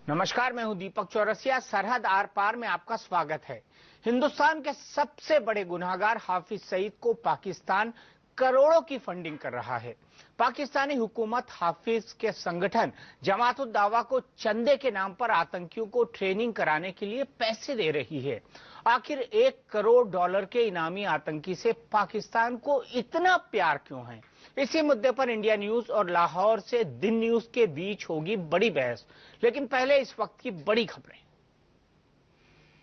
नमस्कार, मैं हूं दीपक चौरसिया। सरहद आर पार में आपका स्वागत है। हिंदुस्तान के सबसे बड़े गुनहगार हाफिज सईद को पाकिस्तान करोड़ों की फंडिंग कर रहा है। पाकिस्तानी हुकूमत हाफिज के संगठन जमात-उद-दावा को चंदे के नाम पर आतंकियों को ट्रेनिंग कराने के लिए पैसे दे रही है। आखिर $1 करोड़ के इनामी आतंकी से पाकिस्तान को इतना प्यार क्यों है? इसी मुद्दे पर इंडिया न्यूज और लाहौर से दिन न्यूज के बीच होगी बड़ी बहस। लेकिन पहले इस वक्त की बड़ी खबरें।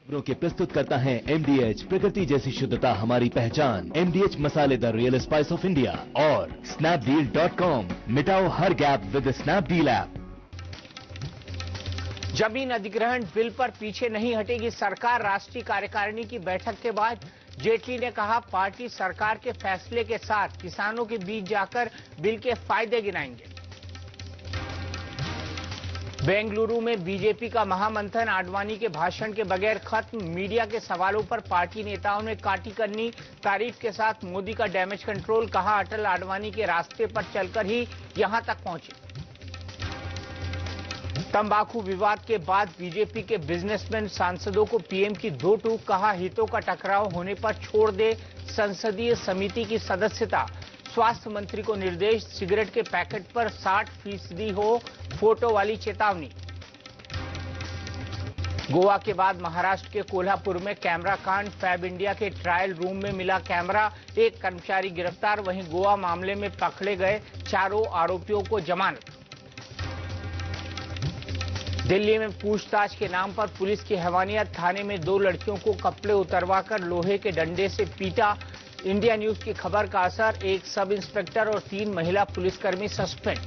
खबरों के प्रस्तुत करता है MDH, प्रकृति जैसी शुद्धता हमारी पहचान। MDH मसाले the real spice of India और snapdeal.com, मिटाओ हर गैप विद स्नैपडील ऐप। जमीन अधिग्रहण बिल पर पीछे नहीं हटेगी सरकार। राष्ट्रीय कार्यकारिणी की बैठक के बाद जेटली ने कहा, पार्टी सरकार के फैसले के साथ किसानों के बीच जाकर बिल के फायदे गिनाएंगे। बेंगलुरु में बीजेपी का महामंथन आडवाणी के भाषण के बगैर खत्म। मीडिया के सवालों पर पार्टी नेताओं ने काटी करनी तारीफ के साथ मोदी का डैमेज कंट्रोल। कहा, अटल आडवाणी के रास्ते पर चलकर ही यहां तक पहुंचे। तंबाकू विवाद के बाद बीजेपी के बिजनेसमैन सांसदों को पीएम की दो टूक। कहा, हितों का टकराव होने पर छोड़ दे संसदीय समिति की सदस्यता। स्वास्थ्य मंत्री को निर्देश, सिगरेट के पैकेट पर 60% हो फोटो वाली चेतावनी। गोवा के बाद महाराष्ट्र के कोल्हापुर में कैमरा कांड। फैब इंडिया के ट्रायल रूम में मिला कैमरा, एक कर्मचारी गिरफ्तार। वहीं गोवा मामले में पकड़े गए चारों आरोपियों को जमानत। दिल्ली में पूछताछ के नाम पर पुलिस की हैवानियत। थाने में 2 लड़कियों को कपड़े उतरवाकर लोहे के डंडे से पीटा। इंडिया न्यूज की खबर का असर, एक सब इंस्पेक्टर और 3 महिला पुलिसकर्मी सस्पेंड।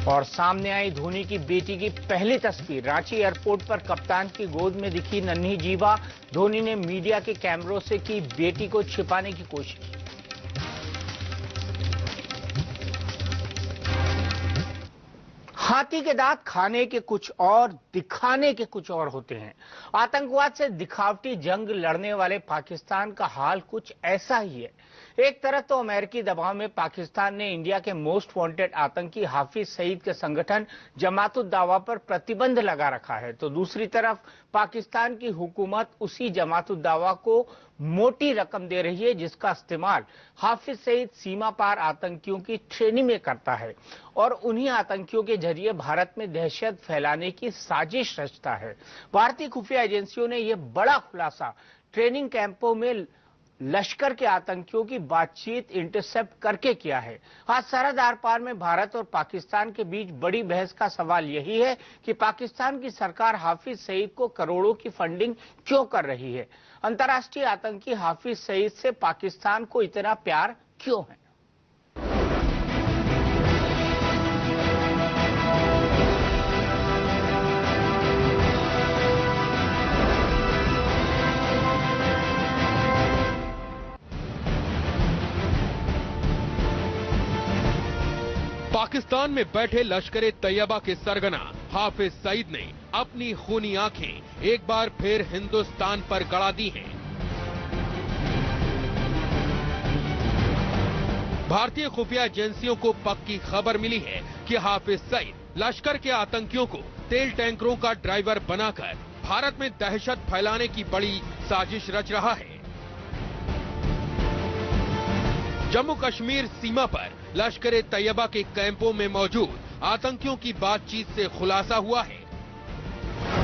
और सामने आई धोनी की बेटी की पहली तस्वीर। रांची एयरपोर्ट पर कप्तान की गोद में दिखी नन्ही जीवा। धोनी ने मीडिया के कैमरों से की बेटी को छिपाने की कोशिश। हाथी के दांत खाने के कुछ और, दिखाने के कुछ और होते हैं। आतंकवाद से दिखावटी जंग लड़ने वाले पाकिस्तान का हाल कुछ ऐसा ही है। एक तरफ तो अमेरिकी दबाव में पाकिस्तान ने इंडिया के मोस्ट वांटेड आतंकी हाफिज सईद के संगठन जमात-उद-दावा पर प्रतिबंध लगा रखा है, तो दूसरी तरफ पाकिस्तान की हुकूमत उसी जमात-उद-दावा को मोटी रकम दे रही है, जिसका इस्तेमाल हाफिज सईद सीमा पार आतंकियों की ट्रेनिंग में करता है और उन्हीं आतंकियों के जरिए भारत में दहशत फैलाने की साजिश रचता है। भारतीय खुफिया एजेंसियों ने यह बड़ा खुलासा ट्रेनिंग कैंपों में लश्कर के आतंकियों की बातचीत इंटरसेप्ट करके किया है। आज सरहद आर पार में भारत और पाकिस्तान के बीच बड़ी बहस का सवाल यही है कि पाकिस्तान की सरकार हाफिज सईद को करोड़ों की फंडिंग क्यों कर रही है। अंतर्राष्ट्रीय आतंकी हाफिज सईद से पाकिस्तान को इतना प्यार क्यों है? पाकिस्तान में बैठे लश्कर-ए-तैयबा के सरगना हाफिज सईद ने अपनी खूनी आंखें एक बार फिर हिंदुस्तान पर गड़ा दी हैं। भारतीय खुफिया एजेंसियों को पक्की खबर मिली है कि हाफिज सईद लश्कर के आतंकियों को तेल टैंकरों का ड्राइवर बनाकर भारत में दहशत फैलाने की बड़ी साजिश रच रहा है। जम्मू कश्मीर सीमा पर लश्कर-ए-तैयबा के कैंपों में मौजूद आतंकियों की बातचीत से खुलासा हुआ है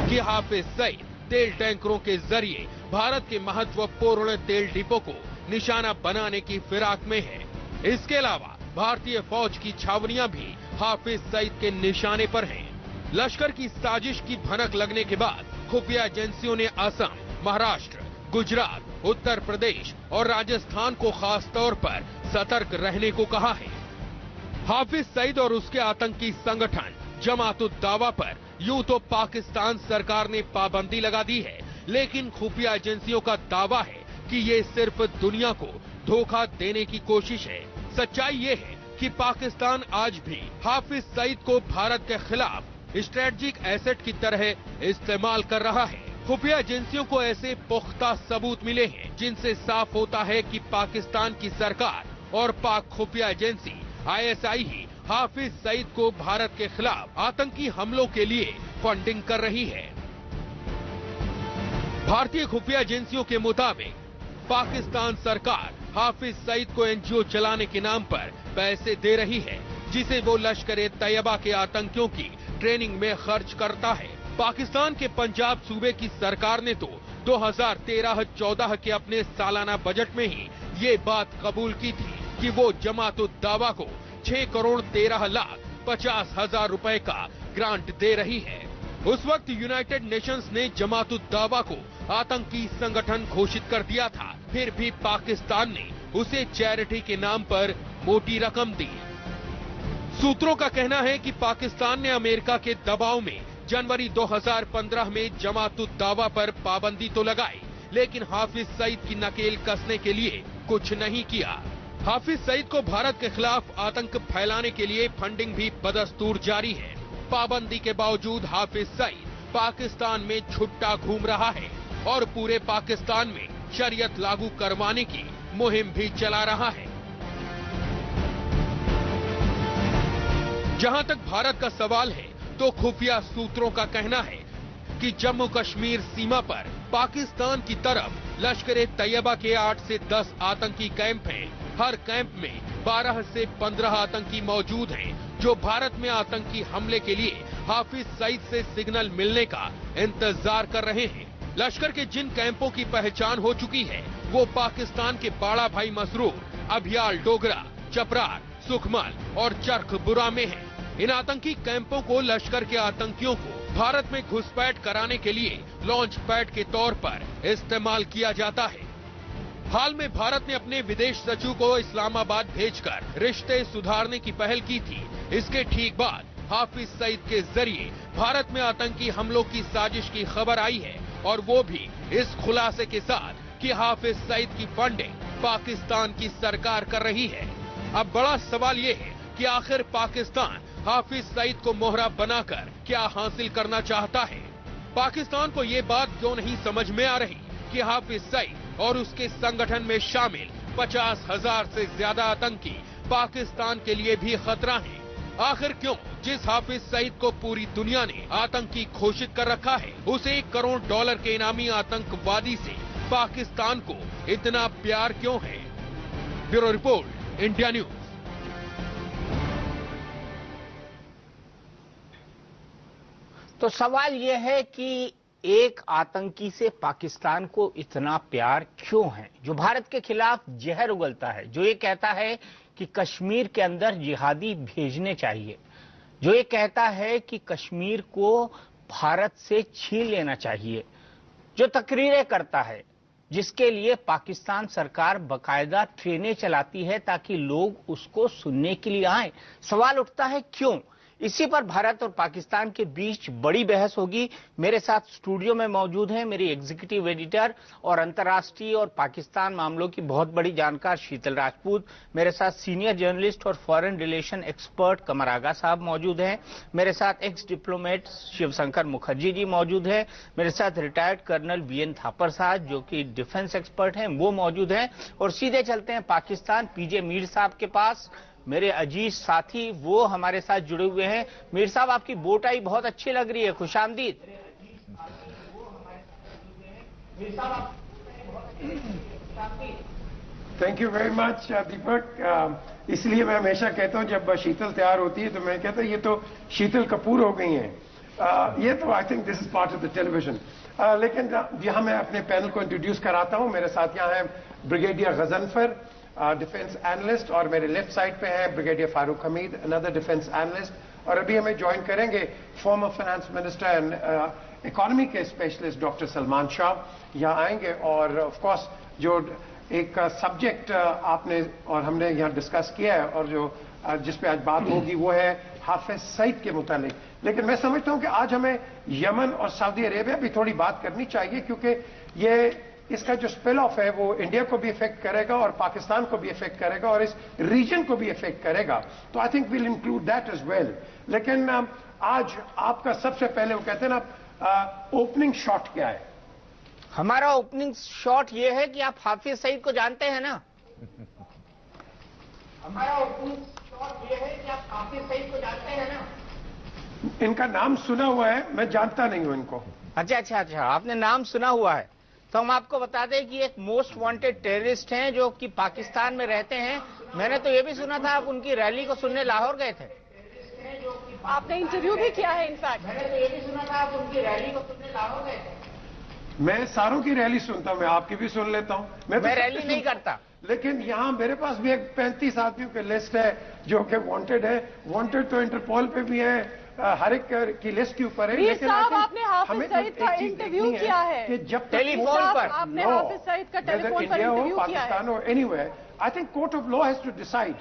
कि हाफिज सईद तेल टैंकरों के जरिए भारत के महत्वपूर्ण तेल डिपो को निशाना बनाने की फिराक में है। इसके अलावा भारतीय फौज की छावनियां भी हाफिज सईद के निशाने पर हैं। लश्कर की साजिश की भनक लगने के बाद खुफिया एजेंसियों ने असम, महाराष्ट्र, गुजरात, उत्तर प्रदेश और राजस्थान को खास तौर पर सतर्क रहने को कहा है। हाफिज सईद और उसके आतंकी संगठन जमात-उद-दावा पर यूं तो पाकिस्तान सरकार ने पाबंदी लगा दी है, लेकिन खुफिया एजेंसियों का दावा है कि ये सिर्फ दुनिया को धोखा देने की कोशिश है। सच्चाई ये है कि पाकिस्तान आज भी हाफिज सईद को भारत के खिलाफ स्ट्रेटेजिक एसेट की तरह इस्तेमाल कर रहा है। खुफिया एजेंसियों को ऐसे पुख्ता सबूत मिले हैं जिनसे साफ होता है कि पाकिस्तान की सरकार और पाक खुफिया एजेंसी ISI ही हाफिज सईद को भारत के खिलाफ आतंकी हमलों के लिए फंडिंग कर रही है। भारतीय खुफिया एजेंसियों के मुताबिक पाकिस्तान सरकार हाफिज सईद को एनजीओ चलाने के नाम पर पैसे दे रही है, जिसे वो लश्कर-ए-तैयबा के आतंकियों की ट्रेनिंग में खर्च करता है। पाकिस्तान के पंजाब सूबे की सरकार ने तो 2013-14 के अपने सालाना बजट में ही ये बात कबूल की थी कि वो जमात-उद-दावा को 6,13,50,000 रुपए का ग्रांट दे रही है। उस वक्त यूनाइटेड नेशंस ने जमात-उद-दावा को आतंकी संगठन घोषित कर दिया था, फिर भी पाकिस्तान ने उसे चैरिटी के नाम पर मोटी रकम दी। सूत्रों का कहना है कि पाकिस्तान ने अमेरिका के दबाव में जनवरी 2015 में जमात-उद-दावा पर पाबंदी तो लगाई, लेकिन हाफिज सईद की नकेल कसने के लिए कुछ नहीं किया। हाफिज सईद को भारत के खिलाफ आतंक फैलाने के लिए फंडिंग भी बदस्तूर जारी है। पाबंदी के बावजूद हाफिज सईद पाकिस्तान में छुट्टा घूम रहा है और पूरे पाकिस्तान में शरीयत लागू करवाने की मुहिम भी चला रहा है। जहां तक भारत का सवाल है, तो खुफिया सूत्रों का कहना है कि जम्मू कश्मीर सीमा पर पाकिस्तान की तरफ लश्कर-ए-तैयबा के 8 से 10 आतंकी कैंप हैं। हर कैंप में 12 से 15 आतंकी मौजूद हैं, जो भारत में आतंकी हमले के लिए हाफिज सईद से सिग्नल मिलने का इंतजार कर रहे हैं। लश्कर के जिन कैंपों की पहचान हो चुकी है, वो पाकिस्तान के बाड़ा भाई मसरूर, अभियाल डोगरा, चपरार, सुखमल और चरखबुरा में है। इन आतंकी कैंपों को लश्कर के आतंकियों को भारत में घुसपैठ कराने के लिए लॉन्च पैड के तौर पर इस्तेमाल किया जाता है। हाल में भारत ने अपने विदेश सचिव को इस्लामाबाद भेजकर रिश्ते सुधारने की पहल की थी। इसके ठीक बाद हाफिज सईद के जरिए भारत में आतंकी हमलों की साजिश की खबर आई है, और वो भी इस खुलासे के साथ कि हाफिज सईद की फंडिंग पाकिस्तान की सरकार कर रही है। अब बड़ा सवाल ये है कि आखिर पाकिस्तान हाफिज सईद को मोहरा बनाकर क्या हासिल करना चाहता है। पाकिस्तान को ये बात क्यों नहीं समझ में आ रही कि हाफिज सईद और उसके संगठन में शामिल 50,000 से ज्यादा आतंकी पाकिस्तान के लिए भी खतरा हैं। आखिर क्यों जिस हाफिज सईद को पूरी दुनिया ने आतंकी घोषित कर रखा है, उसे $1 करोड़ के इनामी आतंकवादी से पाकिस्तान को इतना प्यार क्यों है? Bureau report, India news. तो सवाल यह है कि एक आतंकी से पाकिस्तान को इतना प्यार क्यों है, जो भारत के खिलाफ जहर उगलता है, जो ये कहता है कि कश्मीर के अंदर जिहादी भेजने चाहिए, जो ये कहता है कि कश्मीर को भारत से छीन लेना चाहिए, जो तकरीरें करता है, जिसके लिए पाकिस्तान सरकार बकायदा ट्रेनें चलाती है ताकि लोग उसको सुनने के लिए आए। सवाल उठता है क्यों? इसी पर भारत और पाकिस्तान के बीच बड़ी बहस होगी। मेरे साथ स्टूडियो में मौजूद हैं मेरी एग्जीक्यूटिव एडिटर और अंतर्राष्ट्रीय और पाकिस्तान मामलों की बहुत बड़ी जानकार शीतल राजपूत, मेरे साथ सीनियर जर्नलिस्ट और फॉरेन रिलेशन एक्सपर्ट कमर आगा साहब मौजूद हैं, मेरे साथ एक्स डिप्लोमेट शिवशंकर मुखर्जी जी मौजूद हैं, मेरे साथ रिटायर्ड कर्नल बीएन थापर साहब जो कि डिफेंस एक्सपर्ट हैं वो मौजूद हैं, और सीधे चलते हैं पाकिस्तान पीजे मीर साहब के पास। मेरे अजीज साथी वो हमारे साथ जुड़े हुए हैं। मीर साहब, आपकी बोटाई बहुत अच्छी लग रही है, खुशामदीद। थैंक यू वेरी मच दीपक। इसलिए मैं हमेशा कहता हूं जब शीतल तैयार होती है तो मैं कहता हूं ये तो शीतल कपूर हो गई हैं। ये तो I think this is part of the television. लेकिन यहां मैं अपने पैनल को इंट्रोड्यूस कराता हूं। मेरे साथ यहां है ब्रिगेडियर गजनफर, डिफेंस एनालिस्ट, और मेरे लेफ्ट साइड पे है brigadier Farooq Hamid, another defence analyst, और अभी हमें ज्वाइन करेंगे former finance minister and economy के स्पेशलिस्ट डॉक्टर सलमान शाह यहाँ आएंगे। और ऑफ कोर्स जो एक सब्जेक्ट आपने और हमने यहाँ डिस्कस किया है और जो जिस पे आज बात होगी वो है हाफिज सईद के मुतालिक। लेकिन मैं समझता हूँ कि आज हमें यमन और सऊदी अरेबिया भी थोड़ी बात करनी चाहिए, क्योंकि ये इसका जो स्पिल ऑफ है वो इंडिया को भी इफेक्ट करेगा और पाकिस्तान को भी इफेक्ट करेगा और इस रीजन को भी इफेक्ट करेगा। तो I think will include that as well. लेकिन आज आपका सबसे पहले वो कहते हैं ना ओपनिंग शॉट क्या है? हमारा ओपनिंग शॉट ये है कि आप हाफिज सईद को जानते हैं ना। हमारा ओपनिंग ये है कि आप हाफिज सईद को जानते हैं ना? इनका नाम सुना हुआ है, मैं जानता नहीं हूं इनको। अच्छा, आपने नाम सुना हुआ है। तो हम आपको बता दें कि एक मोस्ट वांटेड टेररिस्ट हैं जो कि पाकिस्तान में रहते हैं। मैंने तो ये भी सुना था आप उनकी रैली को सुनने लाहौर गए थे। आपने इंटरव्यू भी किया है इनफैक्ट। मैंने तो ये भी सुना था आप उनकी रैली को सुनने लाहौर गए थे। मैं सारों की रैली सुनता हूं, मैं आपकी भी सुन लेता हूं। मैं रैली नहीं करता, लेकिन यहाँ मेरे पास भी एक 35 आदमियों की लिस्ट है जो कि वांटेड है। वांटेड तो इंटरपोल पे भी है, हर एक की लिस्ट के ऊपर है। लेकिन आपने हाफिज सईद का इंटरव्यू किया है कि जब टेलीफोन पर आपने हाफिज सईद का टेलीफोन पर इंटरव्यू किया है। पाकिस्तान हो anywhere, I think court of law has to decide.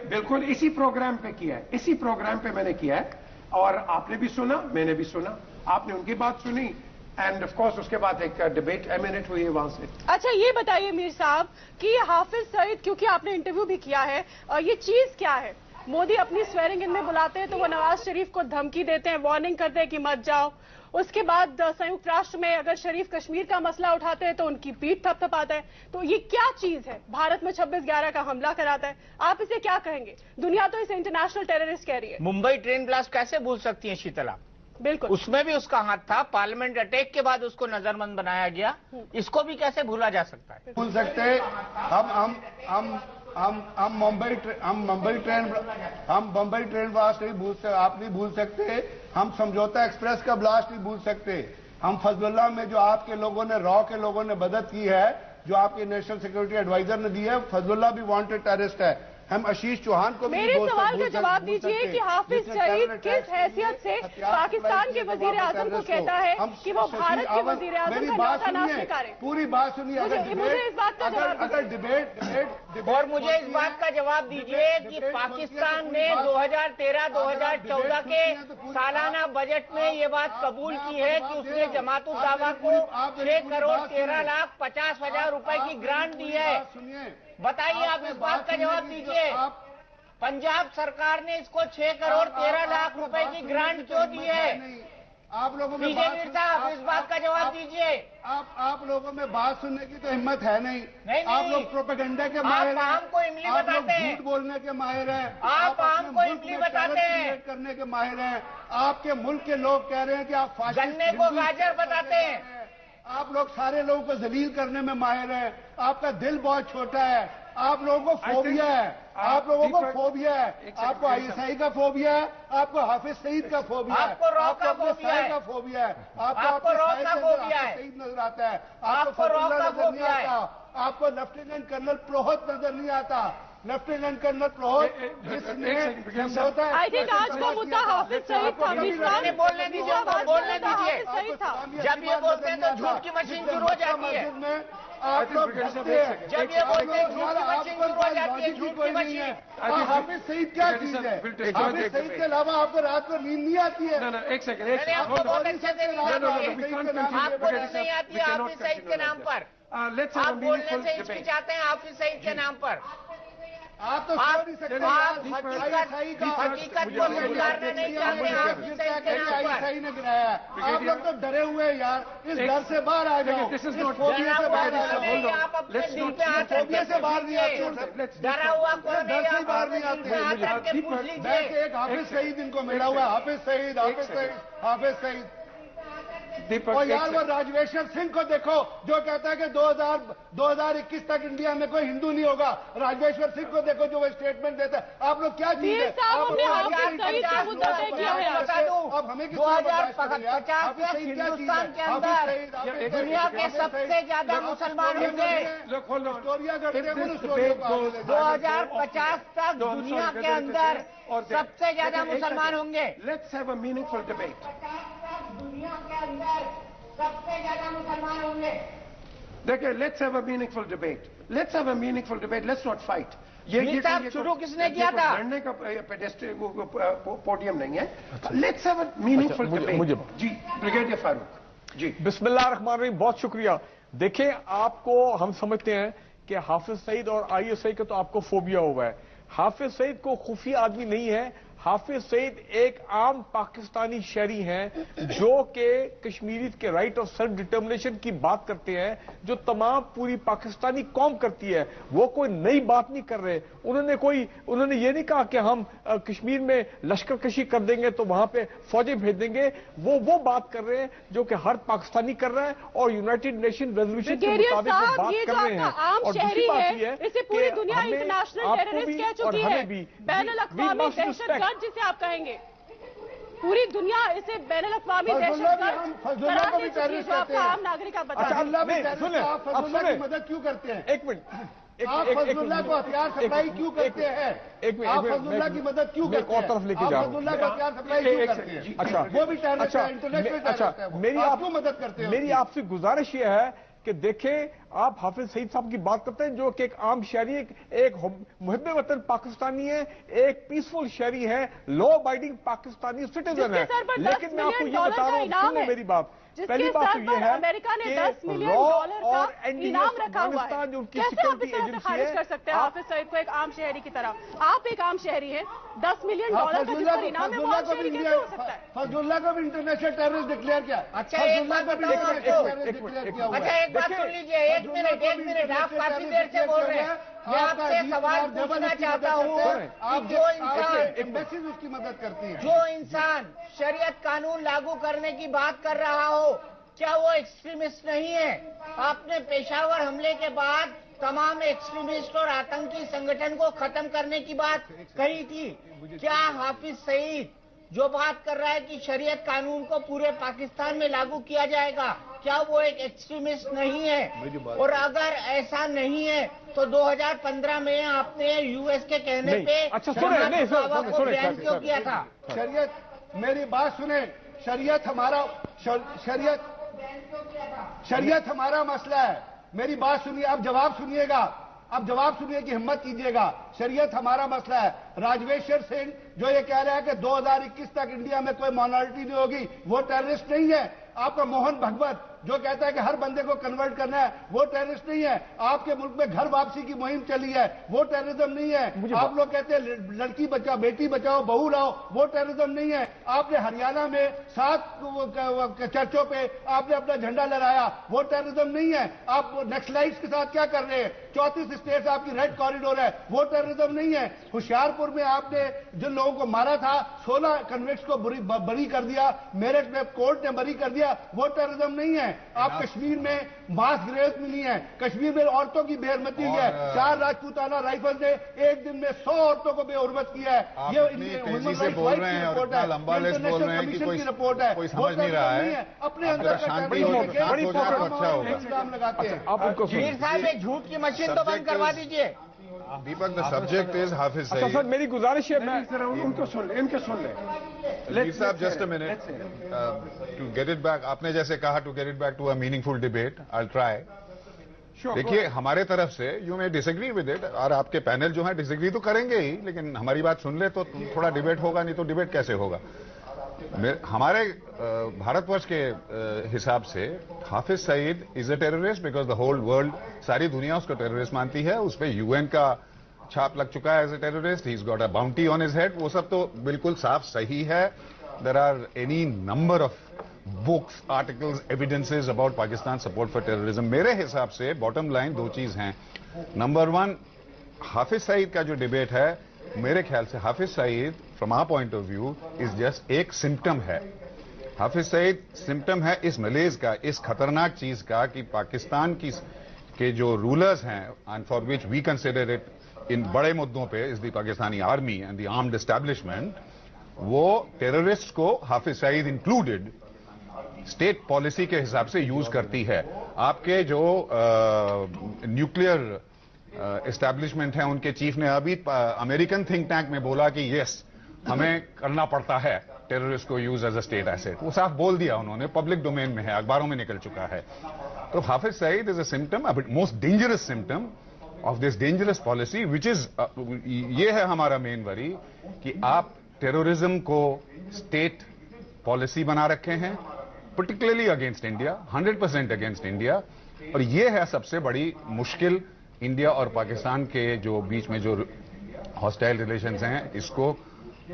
बिल्कुल इसी प्रोग्राम पे किया है, इसी प्रोग्राम पे मैंने किया है। और आपने भी सुना, मैंने भी सुना, आपने उनकी बात सुनी, एंड ऑफ कोर्स उसके बाद एक डिबेट एमिनेट हुई है वहां से। अच्छा ये बताइए मीर साहब कि हाफिज सईद, क्योंकि आपने इंटरव्यू भी किया है, ये चीज क्या है? मोदी अपनी स्वेरिंग इन में बुलाते हैं तो वो नवाज शरीफ को धमकी देते हैं, वार्निंग करते हैं कि मत जाओ। उसके बाद संयुक्त राष्ट्र में अगर शरीफ कश्मीर का मसला उठाते हैं तो उनकी पीठ थपथपाता है। तो ये क्या चीज है? भारत में 26/11 का हमला कराता है, आप इसे क्या कहेंगे? दुनिया तो इसे इंटरनेशनल टेररिस्ट कह रही है। मुंबई ट्रेन ब्लास्ट कैसे भूल सकती है शीतला? बिल्कुल, उसमें भी उसका हाथ था। पार्लियामेंट अटैक के बाद उसको नजरबंद बनाया गया, इसको भी कैसे भूला जा सकता है? भूल सकते हम मुंबई ट्रेन ब्लास्ट नहीं भूल सकते, आप नहीं भूल सकते। हम समझौता एक्सप्रेस का ब्लास्ट नहीं भूल सकते। हम फजलुल्लाह में जो आपके लोगों ने, रॉ के लोगों ने मदद की है, जो आपके नेशनल सिक्योरिटी एडवाइजर ने दी है, फजलुल्लाह भी वांटेड टेररिस्ट है। हम आशीष चौहान को भी मेरे सवाल का जवाब दीजिए कि हाफिज सईद किस हैसियत से पाकिस्तान के वजीर आजम को कहता है कि वो भारत के वजीर आजम का न्योता ना स्वीकारे? पूरी बात सुनिए। मुझे इस बात का जवाब अगर डिबेट और मुझे इस बात का जवाब दीजिए कि पाकिस्तान ने 2013-2014 के सालाना बजट में ये बात कबूल की है कि उसने जमातुल दावा को 6,13,50,000 रुपए की ग्रांट दी है। बताइए, आप इस बात का जवाब दीजिए। पंजाब सरकार ने इसको 6,13,00,000 रुपए की ग्रांट क्यों दी है? आप लोगों में बीजेपी साहब इस बात का जवाब दीजिए। आप लोगों में बात सुनने की तो हिम्मत है नहीं। नहीं, आप लोग प्रोपेगेंडा के माहिर हैं, आम को इमली बताते हैं, झूठ बोलने के माहिर हैं, आप आम को इमली बताते हैं, करने के माहिर हैं। आपके मुल्क के लोग कह रहे हैं कि आप गन्ने को गाजर बताते हैं। आप लोग सारे लोगों को जलील करने में माहिर हैं। आपका दिल बहुत छोटा है, आप लोगों को फोबिया है, आप लोगों को फोबिया है। आपको आईएसआई का फोबिया है, आपको हाफिज सईद का फोबिया है, आपको रॉ का फोबिया है, आपको रॉ का फोबिया है, सईद नजर आता है, आपको रॉ का फोबिया है, आपको लेफ्टिनेंट कर्नल प्रोहत नजर नहीं आता। लेफ्टिनेंट कर्नल प्रोहत समझौता है। आई थिंक आज का मुद्दा हाफिज सईद था। बोलने दीजिए, बोलने दीजिए। जब ये बोलते हैं तो झूठ की मशीन शुरू हो जाती है। आप लोग जब ये बोलते हैं झूठ की मशीन शुरू हो जाती है, झूठ की मशीन। हाफिज सईद क्या चीज है? हाफिज सईद के अलावा आपको रात को नींद नहीं आती है? एक सेकंड, आपको बहुत अच्छे से नहीं आती है, आपको नहीं आती है हाफिज सईद के नाम पर। आप बोलने से हिचकिचाते हैं हाफिज सईद के नाम पर। आप तो आप हकीकत को स्वीकारना नहीं चाहते हाफिज सईद के नाम पर। सही ने गिराया। आप लोग तो डरे हुए हैं यार, इस डर से बाहर आ जाओ, इस फोबिया से बाहर आ जाओ। आप अपने दिल पे हाथ रख फोबिया से बाहर नहीं आते, डरा हुआ कौन डर से बाहर नहीं हाथ रख के पूछ आते। लीजिए। एक हाफिज सईद इनको मिला हुआ है, हाफिज सईद, हाफिज सईद, हाफिज सईद। और यार वो राजवेश्वर सिंह को देखो जो कहता है कि 2021 तक इंडिया में कोई हिंदू नहीं होगा। राजवेश्वर सिंह को देखो जो वो स्टेटमेंट देता है। आप लोग क्या चीज है? अब हमें 2050 तक हिंदुस्तान के अंदर दुनिया के सबसे ज्यादा मुसलमान होंगे। 2050 तक दुनिया के अंदर सबसे ज्यादा मुसलमान होंगे। Let's have a meaningful debate. दुनिया के अंदर सबसे ज्यादा मुसलमान होंगे। देखिए, let's have a meaningful debate, let's have a meaningful debate, let's not fight. ये शुरू किसने किया था? लड़ने का पोडियम नहीं है। Let's have a meaningful debate. जी ब्रिगेडियर फारूक जी। बिस्मिल्लाहिर्रहमानिर्रहीम, बहुत शुक्रिया। देखें, आपको हम समझते हैं कि हाफिज सईद और आईएसआई का तो आपको फोबिया हुआ है। हाफिज सईद को खुफिया आदमी नहीं है। हाफिज सईद एक आम पाकिस्तानी शहरी हैं जो कि कश्मीरी के राइट ऑफ सेल्फ डिटर्मिनेशन की बात करते हैं, जो तमाम पूरी पाकिस्तानी कौम करती है। वो कोई नई बात नहीं कर रहे। उन्होंने ये नहीं कहा कि हम कश्मीर में लश्कर कशी कर देंगे तो वहां पे फौजें भेज देंगे। वो बात कर रहे हैं जो कि हर पाकिस्तानी कर रहा है और यूनाइटेड नेशन रेजोल्यूशन के मुताबिक वो बात कर रहे हैं। और दूसरी बात ये है इसे पूरी दुनिया इंटरनेशनल टेररिस्ट कह चुकी है, बैनुल-अक़वामी दहशतगर्द जिसे आप कहेंगे, पूरी दुनिया इसे बैनुल-अक़वामी दहशतगर्द करार दे चुकी है, जो आपका आम नागरिक आप बता रहे हैं। आप फजलुल्लाह की मदद क्यों करते हैं? एक मिनट, आप फजलुल्लाह को हथियार सप्लाई क्यों करते हैं? आप फजलुल्लाह की मदद क्यों करते हैं? और तरफ लेके जाओ, फजलुल्लाह को हथियार सप्लाई क्यों करते हैं? अच्छा, वो भी टेररिस्ट है, इंटरनेशनल टेररिस्ट है। मेरी आप क्यों मदद करते हैं? मेरी आपसे गुजारिश ये है कि देखें, आप हाफिज सईद साहब की बात करते हैं जो कि एक आम शहरी, एक मुहिब्बे वतन पाकिस्तानी है, एक पीसफुल शहरी है, लॉ अबाइडिंग पाकिस्तानी सिटीजन है। लेकिन मैं आपको ये बता रहा हूँ, सुनिए मेरी बात, पहली बात तो ये है अमेरिका ने 10 मिलियन रॉ डॉलर और का एनडीए इनाम रखा हुआ है। जो उनकी कैसे आप सिक्योरिटी इसे खारिज एजेंसी कर सकते हैं हाफिज सईद को एक आम शहरी की तरह? आप एक आम शहरी हैं, 10 मिलियन डॉलर का जिसका इनाम है, वो आम शहरी कैसे हो सकता है? फजलुल्लाह को भी इंटरनेशनल टेररिस्ट डिक्लेयर किया। अच्छा, एक बात बताओ आपको। अच्छा, एक बात सुन लीजिए, एक मिनट, आप काफी देर से बोल रहे हैं। मैं आपसे सवाल पूछना चाहता हूँ कि जो इंसान एम्बेसीज उसकी मदद करती है, जो इंसान शरीयत कानून लागू करने की बात कर रहा हो, क्या वो एक्सट्रीमिस्ट नहीं है? आपने पेशावर हमले के बाद तमाम एक्सट्रीमिस्ट और आतंकी संगठन को खत्म करने की बात कही थी। क्या हाफिज सईद जो बात कर रहा है कि शरीयत कानून को पूरे पाकिस्तान में लागू किया जाएगा, क्या वो एक एक्सट्रीमिस्ट नहीं है? और अगर ऐसा नहीं है तो 2015 में आपने यूएस के कहने पे बैन क्यों किया था? शरीयत, मेरी बात सुने, शरीयत हमारा मसला है। मेरी बात सुनिए, आप जवाब सुनिएगा, आप जवाब सुनिए की हिम्मत कीजिएगा। शरीयत हमारा मसला है। राजवेश्वर सिंह जो ये कह रहा है कि 2021 तक इंडिया में कोई माइनॉरिटी नहीं होगी, वो टेररिस्ट नहीं है। आपका मोहन भगवत जो कहता है कि हर बंदे को कन्वर्ट करना है, वो टेररिस्ट नहीं है। आपके मुल्क में घर वापसी की मुहिम चली है, वो टेररिज्म नहीं है। आप लोग कहते हैं लड़की बचाओ, बेटी बचाओ, बहू लाओ, वो टेररिज्म नहीं है। आपने हरियाणा में 7 चर्चों पे आपने अपना झंडा लहराया, वो टेररिज्म नहीं है। आप नक्सलाइट्स के साथ क्या कर रहे हैं? 34 स्टेट्स आपकी रेड कॉरिडोर है, वो टेररिज्म नहीं है। होशियारपुर में आपने जिन लोगों को मारा था, 16 कन्विक्ट्स को बरी कर दिया, मेरठ में कोर्ट ने बरी कर दिया, वो टेररिज्म नहीं है। आप कश्मीर में मास ग्रेव्स मिली हैं, कश्मीर में औरतों की बेहरमती हुई है। 4 राजपूताना राइफल ने एक दिन में 100 औरतों को बेहरमत किया है। ये तेजी से बोल रहे हैं और इतना लंबा लिस्ट बोल रहे हैं कि कोई समझ नहीं रहा है। अपने अंदर शांति हो जाए तो अच्छा होगा। इल्जाम लगाते हैं। मीर साहब, ये झूठ की मशीन तो बंद करवा दीजिए। दीपक, the subject is Hafiz Saeed. अच्छा सर, मेरी गुजारिश है, उनको सुन ले, इनके सुन ले। मीर साहब, just a minute, to get it back, आपने जैसे कहा to get it back to a meaningful debate, I will try. देखिए, हमारे तरफ से you may disagree with it, और आपके पैनल जो है डिसएग्री तो करेंगे ही, लेकिन हमारी बात सुन ले तो थोड़ा डिबेट होगा, नहीं तो डिबेट कैसे होगा? हमारे भारतवर्ष के हिसाब से Hafiz Saeed is a terrorist because the whole world, सारी दुनिया उसको टेररिस्ट मानती है। उस पर यूएन का छाप लग चुका है as a terrorist, he is got a bounty on his head. वो सब तो बिल्कुल साफ सही है। There are any number of books, articles, evidences about Pakistan support for terrorism. मेरे हिसाब से बॉटम लाइन 2 चीज हैं। नंबर 1, हाफिज सईद का जो डिबेट है, मेरे ख्याल से Hafiz Saeed from our point of view is just एक सिम्टम है। हाफिज सईद सिम्टम है इस मलेज का, इस खतरनाक चीज का कि पाकिस्तान के जो रूलर्स हैं, and for which we consider it इन बड़े मुद्दों पे, is the Pakistani army and the armed establishment, वो टेररिस्ट को, Hafiz Saeed included, state policy के हिसाब से यूज करती है। आपके जो न्यूक्लियर एस्टैब्लिशमेंट है, उनके चीफ ने अभी अमेरिकन थिंक टैंक में बोला कि यस, हमें करना पड़ता है टेररिस्ट को use as a state asset. वो साफ बोल दिया उन्होंने, पब्लिक डोमेन में है, अखबारों में निकल चुका है। तो Hafiz Saeed is a symptom, a most dangerous symptom of this dangerous policy, which is, ये है हमारा मेन वरी कि आप टेररिज्म को स्टेट पॉलिसी बना रखे हैं, particularly against India, 100% against India. और ये है सबसे बड़ी मुश्किल इंडिया और पाकिस्तान के जो बीच में जो हॉस्टाइल रिलेशंस हैं, इसको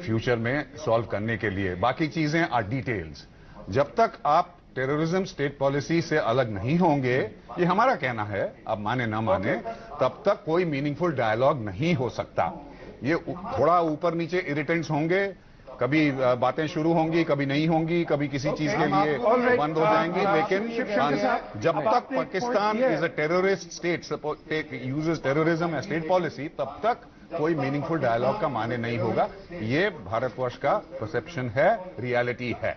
फ्यूचर में सॉल्व करने के लिए। बाकी चीजें आर डिटेल्स। जब तक आप टेररिज्म स्टेट पॉलिसी से अलग नहीं होंगे, ये हमारा कहना है, आप माने ना माने, तब तक कोई मीनिंगफुल डायलॉग नहीं हो सकता। ये थोड़ा ऊपर नीचे इरिटेंट्स होंगे, कभी बातें शुरू होंगी, कभी नहीं होंगी, कभी किसी चीज के लिए बंद हो जाएंगी, लेकिन जब तक Pakistan is a terrorist state, uses terrorism as state policy, तब तक कोई मीनिंगफुल डायलॉग का माने नहीं होगा। ये भारतवर्ष का परसेप्शन है, रियलिटी है।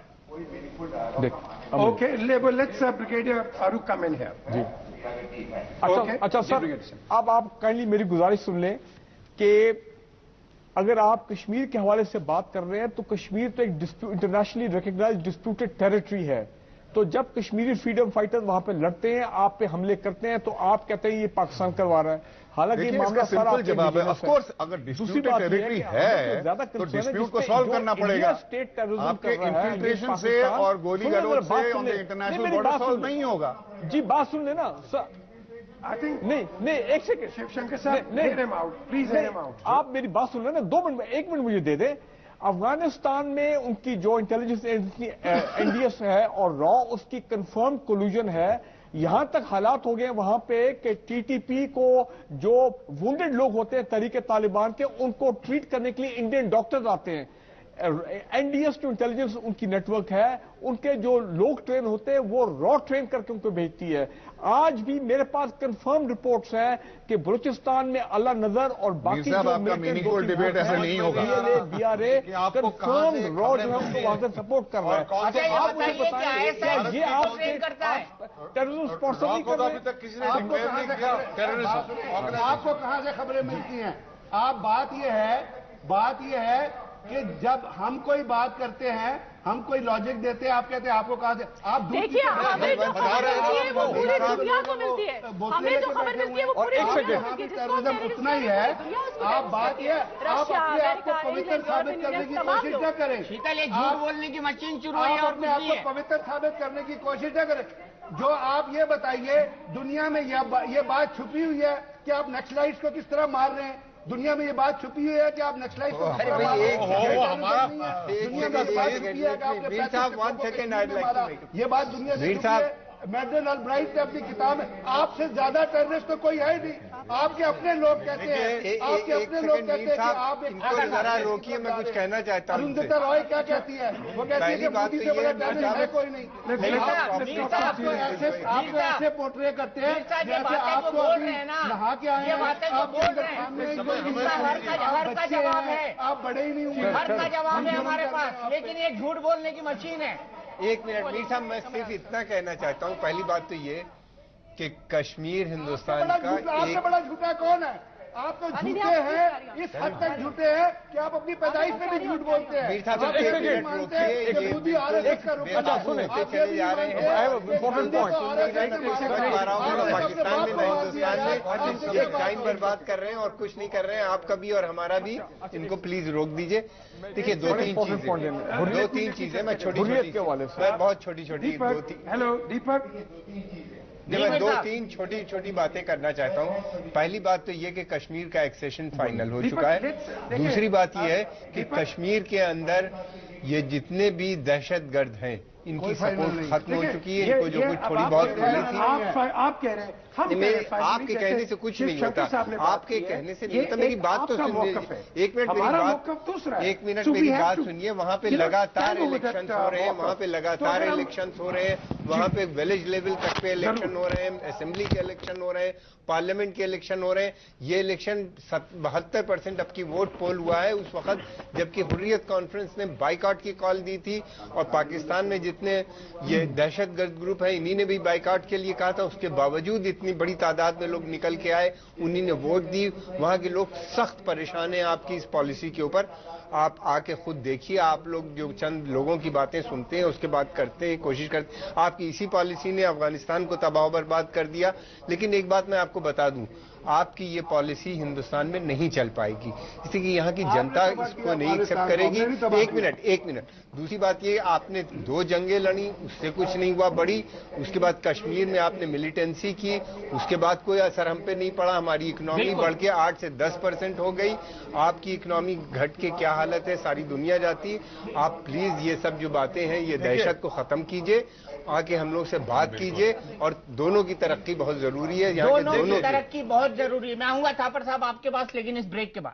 Okay, let's Brigadier Farooq come in here. जी। अच्छा सर, अब आप काइंडली मेरी गुजारिश सुन लें कि अगर आप कश्मीर के हवाले से बात कर रहे हैं तो कश्मीर तो एक इंटरनेशनली रिकॉग्नाइज्ड डिस्प्यूटेड टेरिटरी है। तो जब कश्मीरी फ्रीडम फाइटर्स वहां पे लड़ते हैं, आप पे हमले करते हैं, तो आप कहते हैं ये पाकिस्तान करवा रहा है। हालांकि इसका सिंपल जवाब है, ऑफ कोर्स अगर डिस्प्यूटेड टेरिटरी है तो डिस्प्यूट को सॉल्व करना पड़ेगा। आपके इन्फिल्ट्रेशन से और गोली गलौज से on the international border solve नहीं होगा। जी बात सुन लेना सर। I think नहीं एक सेकंड शिवशंकर साहब, hear him out, please hear him out. आप मेरी बात सुन लेना, 2 मिनट में, 1 मिनट मुझे दे दें। अफगानिस्तान में उनकी जो इंटेलिजेंस एनडीएस है और रॉ, उसकी कंफर्म कोल्यूजन है। यहां तक हालात हो गए वहां पे कि टीटीपी को जो वुंडेड लोग होते हैं तहरीक तालिबान के, उनको ट्रीट करने के लिए इंडियन डॉक्टर्स आते हैं। एनडीएस जो इंटेलिजेंस उनकी नेटवर्क है, उनके जो लोग ट्रेन होते हैं वो रॉ ट्रेन करके उनको भेजती है। आज भी मेरे पास कंफर्म रिपोर्ट्स हैं कि बलूचिस्तान में अल्लाह नजर और बाकी जो मीनिंगफुल डिबेट ऐसा नहीं होगा। बीआरए कंफर्म रॉ जो है उनको वहां से सपोर्ट कर रहा है। आप मुझे बताइए क्या ये आप टेररिज्म स्पॉन्सर कर रहे हैं? किसी ने डिक्लेयर नहीं किया टेररिज्म। आपको कहां से खबरें मिलती हैं? आप बात ये है कि जब हम कोई बात करते हैं, हम कोई लॉजिक देते हैं, आप कहते हैं आपको कहां से, आप देखिए हमें जो खबर मिलती है वो पूरी दुनिया को मिलती है। हमें जो खबर मिलती है वो पूरी दुनिया को मिलती है। टेररिज्म उतना ही है। आप बात ये, आप अपने आप को पवित्र साबित करने की कोशिश न करें। शीतल, ये झूठ बोलने की मशीन शुरू हुई है आप और अपने आप को पवित्र साबित करने की कोशिश न करें। जो आप ये बताइए, दुनिया में ये बात छुपी हुई है कि आप नक्सलाइट्स को किस तरह मार रहे हैं। दुनिया में ये बात छुपी हुई है कि आप नक्सलाइट को दुनिया में बात छुपी है कि आपने ये बात दुनिया से छुपी है। मैडन ऑलब्राइट ने अपनी किताब में, आपसे ज्यादा टेररिस्ट तो कोई है नहीं। आपके अपने लोग कहते हैं, आपके अपने लोग कहते हैं कि आप जरा रोकिए, मैं कुछ कहना चाहता हूँ। अरुंधति रॉय क्या कहती है? वो कहती है कि मोदी से बड़ा टेररिस्ट है कोई नहीं। आपको ऐसे पोर्ट्रे करते हैं जैसे आपको अभी नहा के आए हैं, आपके सामने बच्चे हैं, आप बड़े ही नहीं हुए। हर का जवाब है हमारे पास, लेकिन ये झूठ बोलने की मशीन है। 1 मिनट मीर साहब, मैं सिर्फ इतना कहना चाहता हूं। पहली बात तो ये कि कश्मीर हिंदुस्तान का आपसे बड़ा झूठा कौन है? आप तो झूठे हैं, इस हद तक झूठे हैं कि आप अपनी पैदाइश में भी झूठ बोलते हैं। मीर साहब मोदी आरएसएस का रुख चले जा रहे हैं। पाकिस्तान में हिंदुस्तान में ये टाइम बर्बाद कर रहे हैं और कुछ नहीं कर रहे हैं, आपका भी और हमारा भी। इनको प्लीज रोक दीजिए। देखिए 2-3 चीजें मैं छोटी-छोटी, मैं बहुत छोटी-छोटी हेलो दीपक, मैं 2-3 छोटी-छोटी बातें करना चाहता हूं। पहली बात तो ये कि कश्मीर का एक्सेशन फाइनल हो चुका है। दूसरी बात ये है कि कश्मीर के अंदर ये जितने भी दहशतगर्द हैं, इनकी सपोर्ट खत्म हो चुकी है। इनको जो कुछ थोड़ी बहुत मिली थी, आप कह रहे हैं, आपके कहने से कुछ नहीं होता। आपके कहने से नहीं होता। मेरी बात तो सुनिए, 1 मिनट मेरी बात सुनिए। वहां पे लगातार इलेक्शन हो रहे हैं, वहां पे लगातार इलेक्शन हो रहे हैं, वहां पे विलेज लेवल तक पे इलेक्शन हो रहे हैं, असेंबली के इलेक्शन हो रहे हैं, पार्लियामेंट के इलेक्शन हो रहे हैं। ये इलेक्शन 72% अब की वोट पोल हुआ है उस वक्त जबकि हुर्रियत कॉन्फ्रेंस ने बाइकआउट की कॉल दी थी और पाकिस्तान में जितने ये दहशतगर्द ग्रुप है इन्हीं ने भी बाइकआउट के लिए कहा था। उसके बावजूद इतनी बड़ी तादाद में लोग निकल के आए, उन्हीं ने वोट दी। वहां के लोग सख्त परेशान हैं आपकी इस पॉलिसी के ऊपर। आप आके खुद देखिए। आप लोग जो चंद लोगों की बातें सुनते हैं उसके बाद करते हैं, कोशिश करते हैं। आपकी इसी पॉलिसी ने अफगानिस्तान को तबाह बर्बाद कर दिया। लेकिन एक बात मैं आपको बता दूं, आपकी ये पॉलिसी हिंदुस्तान में नहीं चल पाएगी, इसलिए कि यहाँ की जनता इसको नहीं एक्सेप्ट करेगी। एक मिनट। दूसरी बात ये, आपने 2 जंगें लड़ी, उससे कुछ नहीं हुआ बड़ी। उसके बाद कश्मीर में आपने मिलिटेंसी की, उसके बाद कोई असर हम पे नहीं पड़ा। हमारी इकोनॉमी बढ़ के 8 से 10% हो गई। आपकी इकोनॉमी घट के क्या हालत है, सारी दुनिया जाती। आप प्लीज ये सब जो बातें हैं, ये दहशत को खत्म कीजिए, आके हम लोग से बात कीजिए, और दोनों की तरक्की बहुत जरूरी है। दोनों की तरक्की बहुत जरूरी है। मैं आऊंगा थापर साहब आपके पास, लेकिन इस ब्रेक के बाद।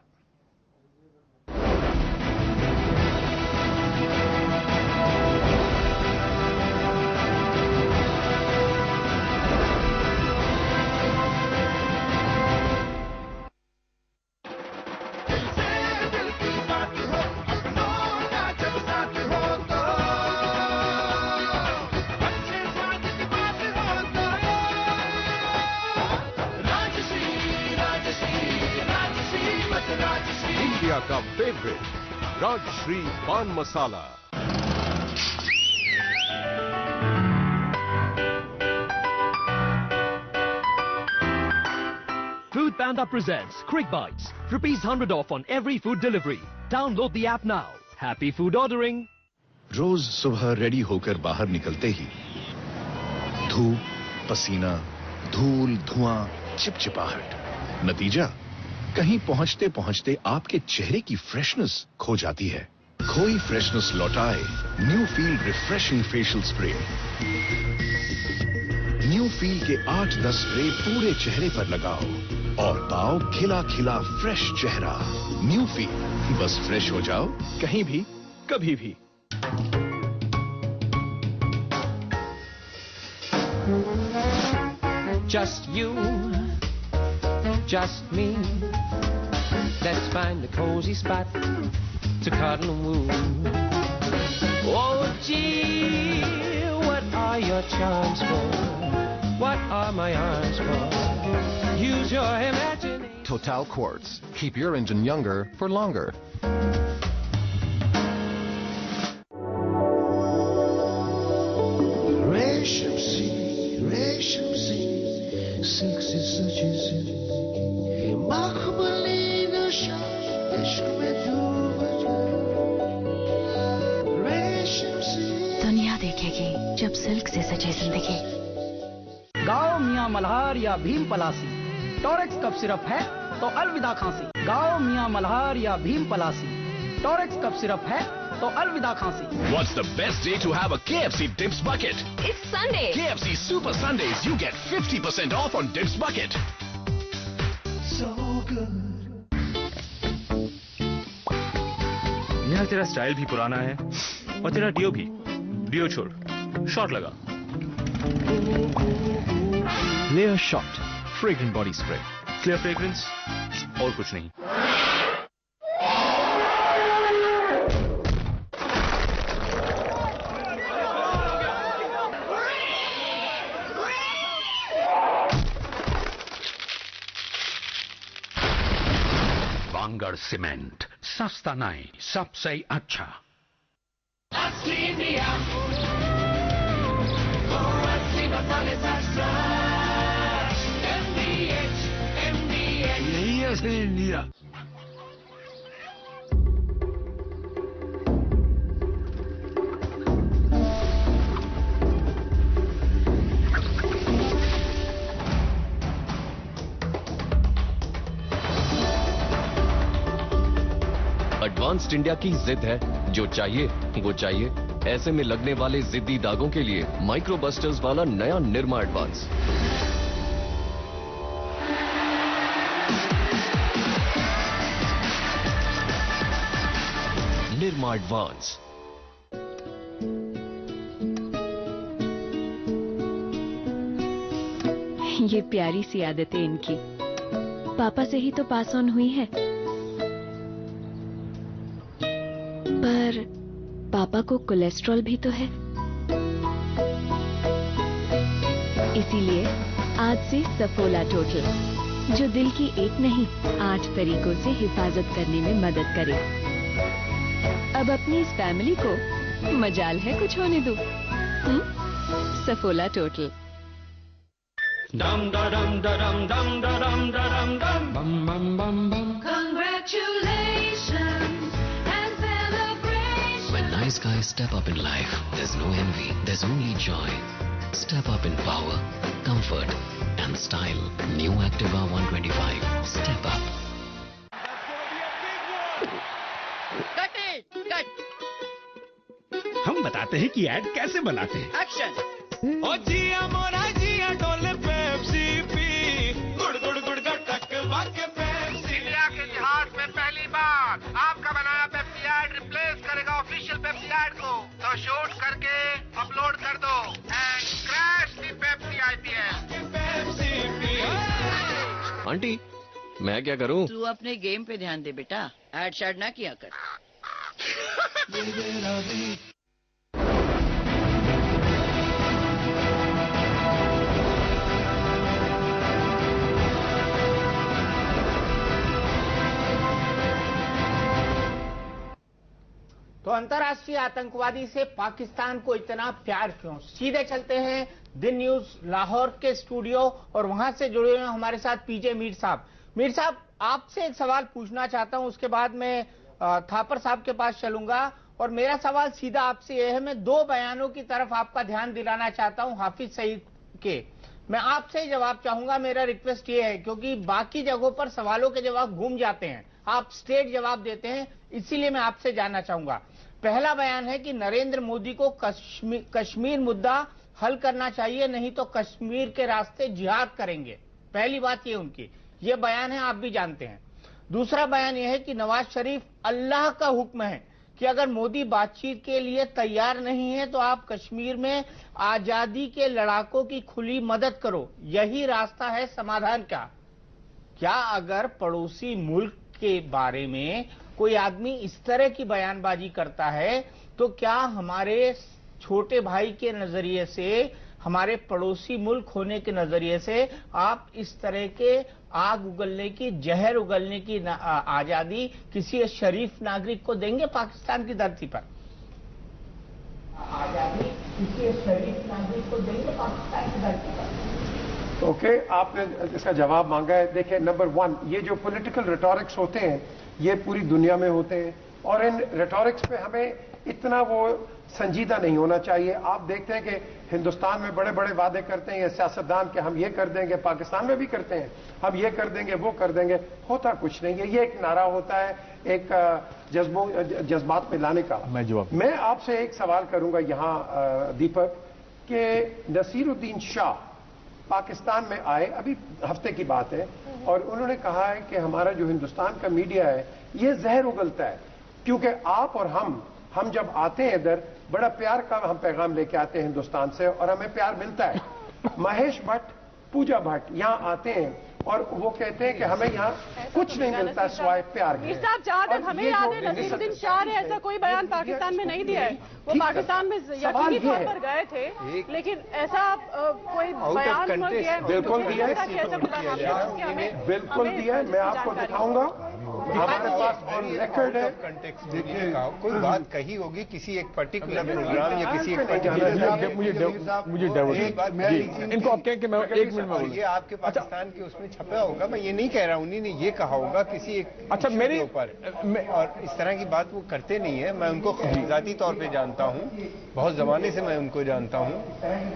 इंडिया का फेवरेट राजश्री पान मसाला। Food Panda presents Quick Bites. ₹100 off on every food delivery. Download the app now. Happy food ordering. रोज सुबह रेडी होकर बाहर निकलते ही धूप, पसीना, धूल, धुआं, चिपचिपाहट। नतीजा, कहीं पहुंचते पहुंचते आपके चेहरे की फ्रेशनेस खो जाती है। खोई फ्रेशनेस लौटाए new feel refreshing facial spray. New feel के 8-10 स्प्रे पूरे चेहरे पर लगाओ और पाओ खिला खिला फ्रेश चेहरा। न्यू फील, बस फ्रेश हो जाओ कहीं भी कभी भी। Just you, just me. Let's find a cozy spot to cuddle and woo. Oh gee, what are your charms for? What are my arms for? Use your imagination. Total Quartz. Keep your engine younger for longer. Silk se sache se makhbali nasha ishq mein डूब रेशम से। दुनिया देखेगी जब silk से सजी जिंदगी। गाओ मियां मल्हार या भीम पलासी, टॉरेक्स कफ सिरप है तो अलविदा खांसी। गाओ मियां मल्हार या भीम पलासी, टॉरेक्स कफ सिरप है तो अलविदा खांसी। What's the best day to have a KFC Dips Bucket? It's Sunday. KFC Super Sundays. You get 50% off on Dips Bucket. So good. यार तेरा स्टाइल भी पुराना है और तेरा डियो भी। डियो छोड़, शॉट लगा। Layer Shot Fragrant Body Spray. Clear fragrance और कुछ नहीं। वांगड़ सीमेंट, सस्ता नहीं, सबसे अच्छा। यही है असली इंडिया। एडवांस्ड इंडिया की जिद है, जो चाहिए वो चाहिए। ऐसे में लगने वाले जिद्दी दागों के लिए माइक्रो बस्टर्स वाला नया निरमा एडवांस। निरमा एडवांस। ये प्यारी सी आदतें इनकी पापा से ही तो पास ऑन हुई है, पर पापा को कोलेस्ट्रॉल भी तो है। इसीलिए आज से सफोला टोटल, जो दिल की एक नहीं 8 तरीकों से हिफाजत करने में मदद करे। अब अपनी इस फैमिली को मजाल है कुछ होने दो। Saffola total. Dum da dum da dum dum da dum da dum dum bum bum bum bum. Congratulations and celebrations. When nice guys step up in life, there's no envy, there's only joy. Step up in power, comfort and style. New Activa 125. Step up. हम बताते हैं कि add कैसे बनाते हैं। Action. ओ जिया मोरा जिया डोले Pepsi P गुड़ गुड़ गुड़ का टक बाके पेप्सी। इंडिया के इतिहास में पहली बार आपका बनाया पेप्सी ऐड रिप्लेस करेगा ऑफिशियल पेप्सी ऐड को। तो शूट करके अपलोड कर दो and crash the Pepsi IPL. Aunty, मैं क्या करूं? तू अपने गेम पे ध्यान दे बेटा, ऐड शैड ना किया कर। तो अंतर्राष्ट्रीय आतंकवादी से पाकिस्तान को इतना प्यार क्यों? सीधे चलते हैं दिन न्यूज लाहौर के स्टूडियो और वहां से जुड़े हुए हमारे साथ पीजे मीर साहब। मीर साहब, आपसे एक सवाल पूछना चाहता हूं, उसके बाद मैं थापर साहब के पास चलूंगा। और मेरा सवाल सीधा आपसे यह है, मैं दो बयानों की तरफ आपका ध्यान दिलाना चाहता हूं हाफिज सईद के। मैं आपसे ही जवाब चाहूंगा, मेरा रिक्वेस्ट ये है, क्योंकि बाकी जगहों पर सवालों के जवाब घूम जाते हैं, आप स्ट्रेट जवाब देते हैं, इसीलिए मैं आपसे जानना चाहूंगा। पहला बयान है कि नरेंद्र मोदी को कश्मीर मुद्दा हल करना चाहिए, नहीं तो कश्मीर के रास्ते जिहाद करेंगे। पहली बात ये उनकी, ये बयान है, आप भी जानते हैं। दूसरा बयान यह है कि नवाज शरीफ अल्लाह का हुक्म है कि अगर मोदी बातचीत के लिए तैयार नहीं है तो आप कश्मीर में आजादी के लड़ाकों की खुली मदद करो, यही रास्ता है समाधान का। क्या अगर पड़ोसी मुल्क के बारे में कोई आदमी इस तरह की बयानबाजी करता है तो क्या हमारे छोटे भाई के नजरिए से, हमारे पड़ोसी मुल्क होने के नजरिए से आप इस तरह के आग उगलने की, जहर उगलने की आजादी किसी शरीफ नागरिक को देंगे पाकिस्तान की धरती पर? आजादी किसी शरीफ नागरिक को देंगे पाकिस्तान की धरती पर? ओके, आपने इसका जवाब मांगा है। देखिए, नंबर वन, ये जो पॉलिटिकल रेटोरिक्स होते हैं ये पूरी दुनिया में होते हैं और इन रेटोरिक्स पे हमें इतना वो संजीदा नहीं होना चाहिए। आप देखते हैं कि हिंदुस्तान में बड़े बड़े वादे करते हैं ये सियासतदान कि हम ये कर देंगे, पाकिस्तान में भी करते हैं, हम ये कर देंगे, वो कर देंगे, होता कुछ नहीं है। ये एक नारा होता है, एक जज्बात में लाने का। मैं आपसे एक सवाल करूंगा यहाँ दीपक, कि नसीरुद्दीन शाह पाकिस्तान में आए, अभी हफ्ते की बात है, और उन्होंने कहा है कि हमारा जो हिंदुस्तान का मीडिया है ये जहर उगलता है, क्योंकि आप और हम जब आते हैं इधर बड़ा प्यार का हम पैगाम लेके आते हैं हिंदुस्तान से और हमें प्यार मिलता है। महेश भट्ट, पूजा भट्ट यहाँ आते हैं और वो कहते हैं कि हमें यहाँ कुछ नहीं मिलता सिवाय प्यार के। साहब, जहाँ तक हमें याद है नसीरुद्दीन शाह ने ऐसा कोई बयान पाकिस्तान में नहीं दिया है। वो पाकिस्तान में यकीनी तौर पर गए थे, लेकिन ऐसा कोई बयान बिल्कुल दिया है, बिल्कुल दिया है। मैं आपको दिखाऊंगा, हमारे पास ऑन रिकॉर्ड है। देखिए, कोई बात कही होगी किसी एक पर्टिकुलर प्रोग्राम या किसी एक पर्टिकुलर, इनको आप कहें कि मैं 1 मिनट में, ये आपके पाकिस्तान के उसमें छपा होगा, मैं ये नहीं कह रहा हूँ, उन्होंने ये कहा होगा किसी एक मेरे ऊपर, और इस तरह की बात वो करते नहीं है। मैं उनको जाती तौर पे जानता हूँ, बहुत जमाने से मैं उनको जानता हूँ,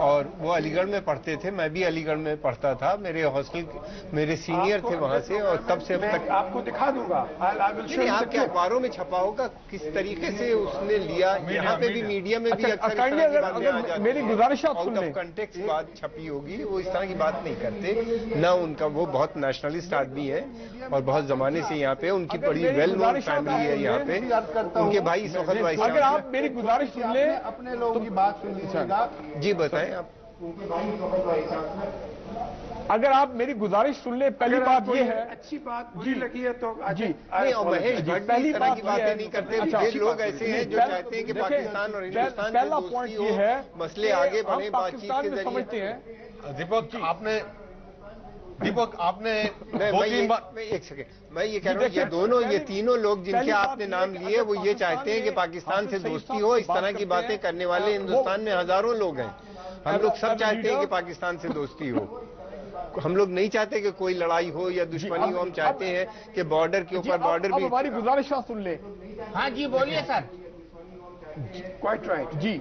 और वो अलीगढ़ में पढ़ते थे, मैं भी अलीगढ़ में पढ़ता था, मेरे हॉस्टल मेरे सीनियर थे वहां से, और तब से अब तक आपको दिखा दूंगा। आपके अखबारों में छपा होगा किस तरीके से उसने लिया, यहाँ पे भी मीडिया में भी अक्सर मेरी गुजारिश आउट ऑफ कंटेक्स्ट बात छपी होगी, वो इस तरह की बात नहीं करते ना। उनका वो बहुत नेशनलिस्ट आदमी है और बहुत जमाने से यहाँ पे, उनकी बड़ी वेल नोन फैमिली है यहाँ पे, उनके भाई इस वक्त वाइस। अगर आप मेरी गुजारिश सुन ले, अपने लोगों की बात सुन लीजिएगा। जी बताएं आप। अगर आप मेरी गुजारिश सुन ले, पहली बात ये है, अच्छी बात मुझे लगी है तो जी नहीं, और महेश भट्ट पहली तरह की बातें नहीं करते। ये लोग ऐसे हैं जो चाहते हैं कि पाकिस्तान और हिंदुस्तान पहला पॉइंट ये है, मसले आगे बढ़े बातचीत के जरिए। समझते हैं दीपक, आपने एक सेकेंड, मैं ये कह रहा हूँ, ये दोनों, ये तीनों लोग जिनके आपने नाम लिए, वो ये चाहते हैं कि पाकिस्तान से दोस्ती हो। इस तरह की बातें करने वाले हिंदुस्तान में हजारों लोग हैं, हम लोग सब चाहते हैं कि पाकिस्तान से दोस्ती हो। हम लोग नहीं चाहते कि कोई लड़ाई हो या दुश्मनी हो, हम चाहते हैं कि बॉर्डर के ऊपर बॉर्डर भी। हमारी गुजारिश सुन ले। हाँ जी बोलिए सर। क्वाइट राइट जी।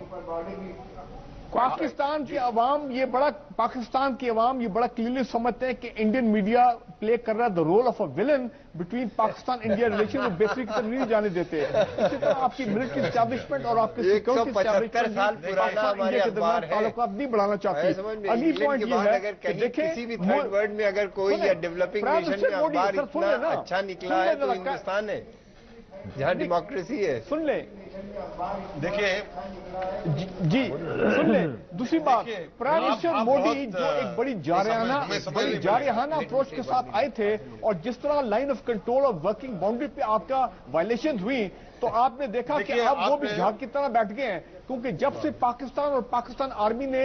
पाकिस्तान की अवाम ये बड़ा क्लियरली समझते हैं कि इंडियन मीडिया प्ले कर रहा है the role of a villain between Pakistan India relation, और बेसिक तक नहीं जाने देते। इसी तरह आपकी मिलिट्री एस्टैब्लिशमेंट और आपके सिक्योरिटी ताल्लुकात नहीं बढ़ाना चाहती। अगली पॉइंट ये है कि देखें किसी भी थर्ड वर्ल्ड में अगर कोई या डेवलपिंग नेशन में अखबार इतना अच्छा निकला है तो हिंदुस्तान है जहाँ डेमोक्रेसी है। सुन ले, देखिए जी सुन ले। दूसरी बात, प्राइम मिनिस्टर मोदी जो एक बड़ी जारहाना अप्रोच के साथ आए थे, और जिस तरह लाइन ऑफ कंट्रोल और वर्किंग बाउंड्री पे आपका वायलेशन हुई, तो आपने देखा कि अब वो भी झाग की तरह बैठ गए हैं। क्योंकि जब से पाकिस्तान और पाकिस्तान आर्मी ने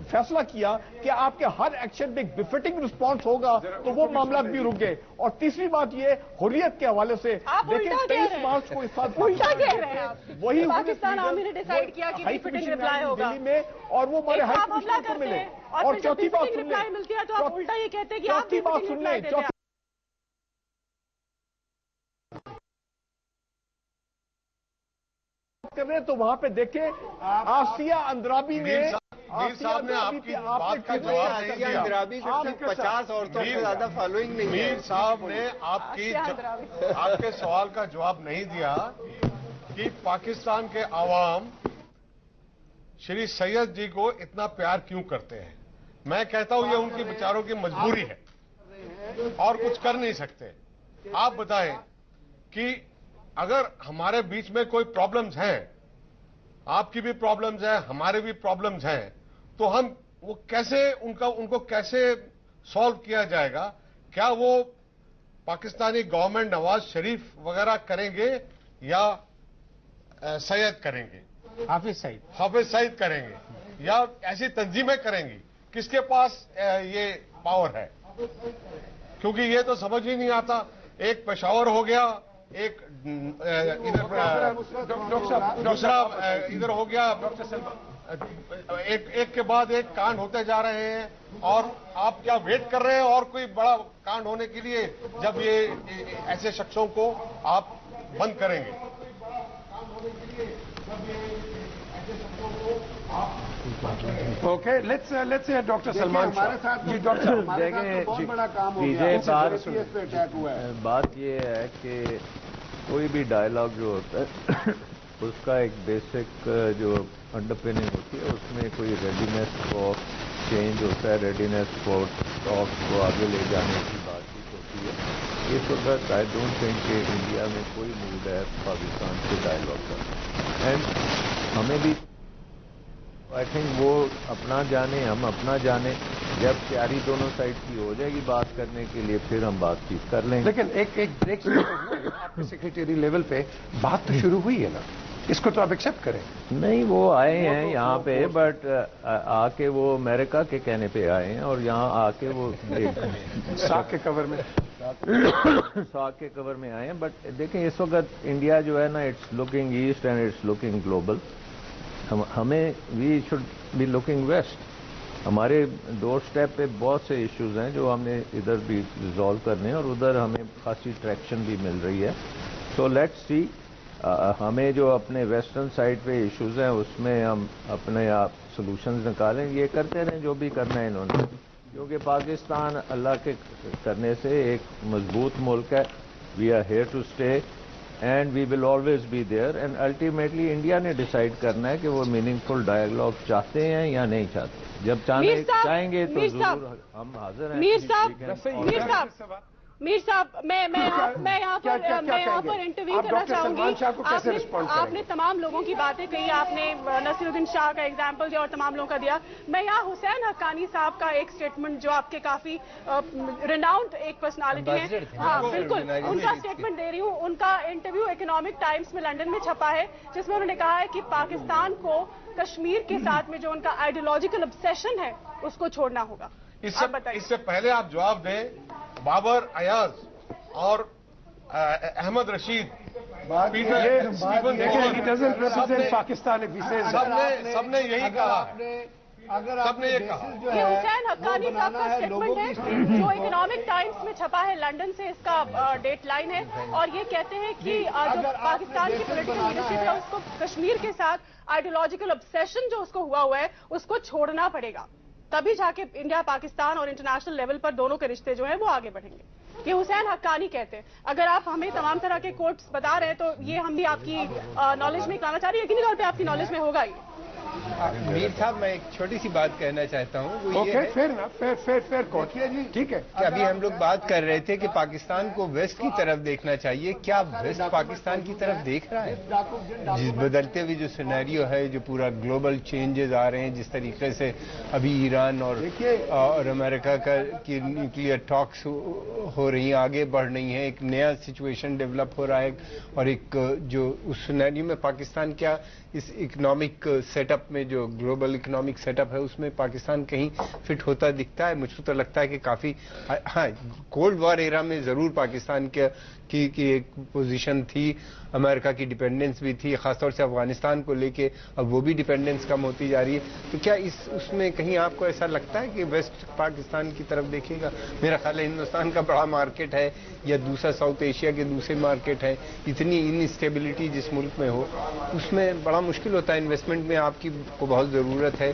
फैसला किया कि आपके हर एक्शन पे एक बिफिटिंग रिस्पांस होगा, तो वो मामला भी रुक गए। और तीसरी बात ये हुर्रियत के हवाले से देखिए 23 मार्च को इस साथ उल्टा कह रहे हैं आप। वही पाकिस्तान आर्मी ने डिसाइड किया कि बिफिटिंग रिप्लाई होगा दिल्ली में, और वो हमारे हाई कमिश्नर को मिले। और चौथी बात सुन ले, मिलती है तो आप उल्टा ये कहते हैं कि आप चौथी बात सुन ले, कर रहे तो वहां पे देखे आसिया अंद्राबी ने साहब ने आपकी बात का जवाब नहीं दिया। अंद्राबी को 50 औरतों से ज्यादा फॉलोइंग नहीं है। मीर साहब ने आपके सवाल का जवाब नहीं दिया कि पाकिस्तान के आवाम श्री सैयद जी को इतना प्यार क्यों करते हैं। मैं कहता हूं ये उनकी बेचारों की मजबूरी है और कुछ कर नहीं सकते। आप बताएं कि अगर हमारे बीच में कोई प्रॉब्लम्स हैं, आपकी भी प्रॉब्लम्स हैं, हमारे भी प्रॉब्लम्स हैं, तो हम वो कैसे उनको कैसे सॉल्व किया जाएगा? क्या वो पाकिस्तानी गवर्नमेंट नवाज शरीफ वगैरह करेंगे या सैयद करेंगे? हाफिज सईद करेंगे या ऐसी तंजीमें करेंगी? किसके पास ये पावर है? क्योंकि ये तो समझ ही नहीं आता। एक पेशावर हो गया, एक इधर दूसरा इधर हो गया, एक के बाद एक कांड होते जा रहे हैं। और आप क्या वेट कर रहे हैं और कोई बड़ा कांड होने के लिए, जब ये ऐसे शख्सों को आप बंद करेंगे? ओके, लेट्स डॉक्टर सलमान हमारे साथ जी। डॉक्टर हमारे साथ तो बहुत बड़ा काम हो गया। बात ये है कि कोई भी डायलॉग जो होता है उसका एक बेसिक जो अंडरपिनिंग होती है, उसमें कोई रेडीनेस फॉर चेंज होता है, रेडीनेस फॉर टॉक्स को आगे ले जाने की बातचीत होती है। इस वक्त आई डोंट थिंक कि इंडिया में कोई मूड है पाकिस्तान से डायलॉग का। एंड हमें भी आई थिंक वो अपना जाने, हम अपना जाने। जब तैयारी दोनों साइड की हो जाएगी बात करने के लिए, फिर हम बातचीत कर लेंगे। लेकिन एक ब्रेक आपके सेक्रेटरी लेवल पे बात तो शुरू हुई है ना, इसको तो आप एक्सेप्ट करें। नहीं, वो आए हैं यहाँ पे, बट आके वो अमेरिका के कहने पे आए हैं, और यहाँ आके वो साक के कवर में आए हैं। बट देखें इस वक्त इंडिया जो है ना, it's looking east and it's looking global. हमें we should be looking west. हमारे डोर स्टेप पे बहुत से इश्यूज हैं जो हमने इधर भी रिजॉल्व करने हैं, और उधर हमें खासी ट्रैक्शन भी मिल रही है। सो लेट्स सी, हमें जो अपने वेस्टर्न साइड पे इश्यूज हैं उसमें हम अपने आप सोल्यूशंस निकालें। ये करते रहें जो भी करना है इन्होंने, क्योंकि पाकिस्तान अल्लाह के करने से एक मजबूत मुल्क है। We are here to stay and we will always be there. And ultimately India ने डिसाइड करना है कि वो मीनिंगफुल डायलॉग चाहते हैं या नहीं चाहते। जब चाहेंगे तो जरूर हम हाजिर हैं। मीर साहब, मैं यहाँ पर इंटरव्यू करना चाहूंगी। आपने तमाम लोगों की बातें कही, आपने नसीरुद्दीन शाह का एग्जाम्पल दिया और तमाम लोगों का दिया। मैं यहाँ हुसैन हक्कानी साहब का एक स्टेटमेंट, जो आपके काफी रिनाउंड एक पर्सनालिटी है, हाँ बिल्कुल, उनका स्टेटमेंट दे रही हूँ। उनका इंटरव्यू इकोनॉमिक टाइम्स में लंदन में छपा है, जिसमें उन्होंने कहा है कि पाकिस्तान को कश्मीर के साथ में जो उनका आइडियोलॉजिकल ऑब्सेशन है उसको छोड़ना होगा। इससे पहले आप जवाब दें, बाबर अयाज और अहमद रशीद, पाकिस्तान सबने यही कहा। सबने ये कहा। ये हुसैन हक्कानी साहब का स्टेटमेंट है जो इकोनॉमिक टाइम्स में छपा है, लंदन से इसका डेट लाइन है, और ये कहते हैं कि जो पाकिस्तान की पॉलिटिकल लीडरशिप है उसको कश्मीर के साथ आइडियोलॉजिकल ऑब्सेशन जो उसको हुआ है उसको छोड़ना पड़ेगा, तभी जाके इंडिया पाकिस्तान और इंटरनेशनल लेवल पर दोनों के रिश्ते जो है वो आगे बढ़ेंगे। ये हुसैन हक्कानी कहते हैं। अगर आप हमें तमाम तरह के कोट्स बता रहे हैं तो ये हम भी आपकी नॉलेज में कराना चाह रही है, यकीनी तौर पे आपकी नॉलेज में होगा ही। मीर साहब, मैं एक छोटी सी बात कहना चाहता हूँ, वो ये है, फेयर जी, ठीक है, कि अभी हम लोग बात कर रहे थे कि पाकिस्तान को वेस्ट की तरफ देखना चाहिए। क्या वेस्ट पाकिस्तान की तरफ देख रहा है? जिस बदलते हुए जो सिनेरियो है, जो पूरा ग्लोबल चेंजेस आ रहे हैं, जिस तरीके से अभी ईरान और अमेरिका की न्यूक्लियर टॉक्स हो रही हैं, आगे बढ़ रही हैं, एक नया सिचुएशन डेवलप हो रहा है, और एक जो उस सिनेरियो में पाकिस्तान क्या इस इकोनॉमिक सेटअप में, जो ग्लोबल इकोनॉमिक सेटअप है, उसमें पाकिस्तान कहीं फिट होता दिखता है? मुझको तो लगता है कि काफी, हाँ, कोल्ड वॉर एरा में जरूर पाकिस्तान की एक पोजीशन थी, अमेरिका की डिपेंडेंस भी थी, खासतौर से अफगानिस्तान को लेके, अब वो भी डिपेंडेंस कम होती जा रही है। तो क्या उसमें कहीं आपको ऐसा लगता है कि वेस्ट पाकिस्तान की तरफ देखेगा? मेरा ख्याल है हिंदुस्तान का बड़ा मार्केट है या दूसरा साउथ एशिया के दूसरे मार्केट है, इतनी इनस्टेबिलिटी जिस मुल्क में हो, उसमें बड़ा मुश्किल होता है। इन्वेस्टमेंट में आपकी को बहुत जरूरत है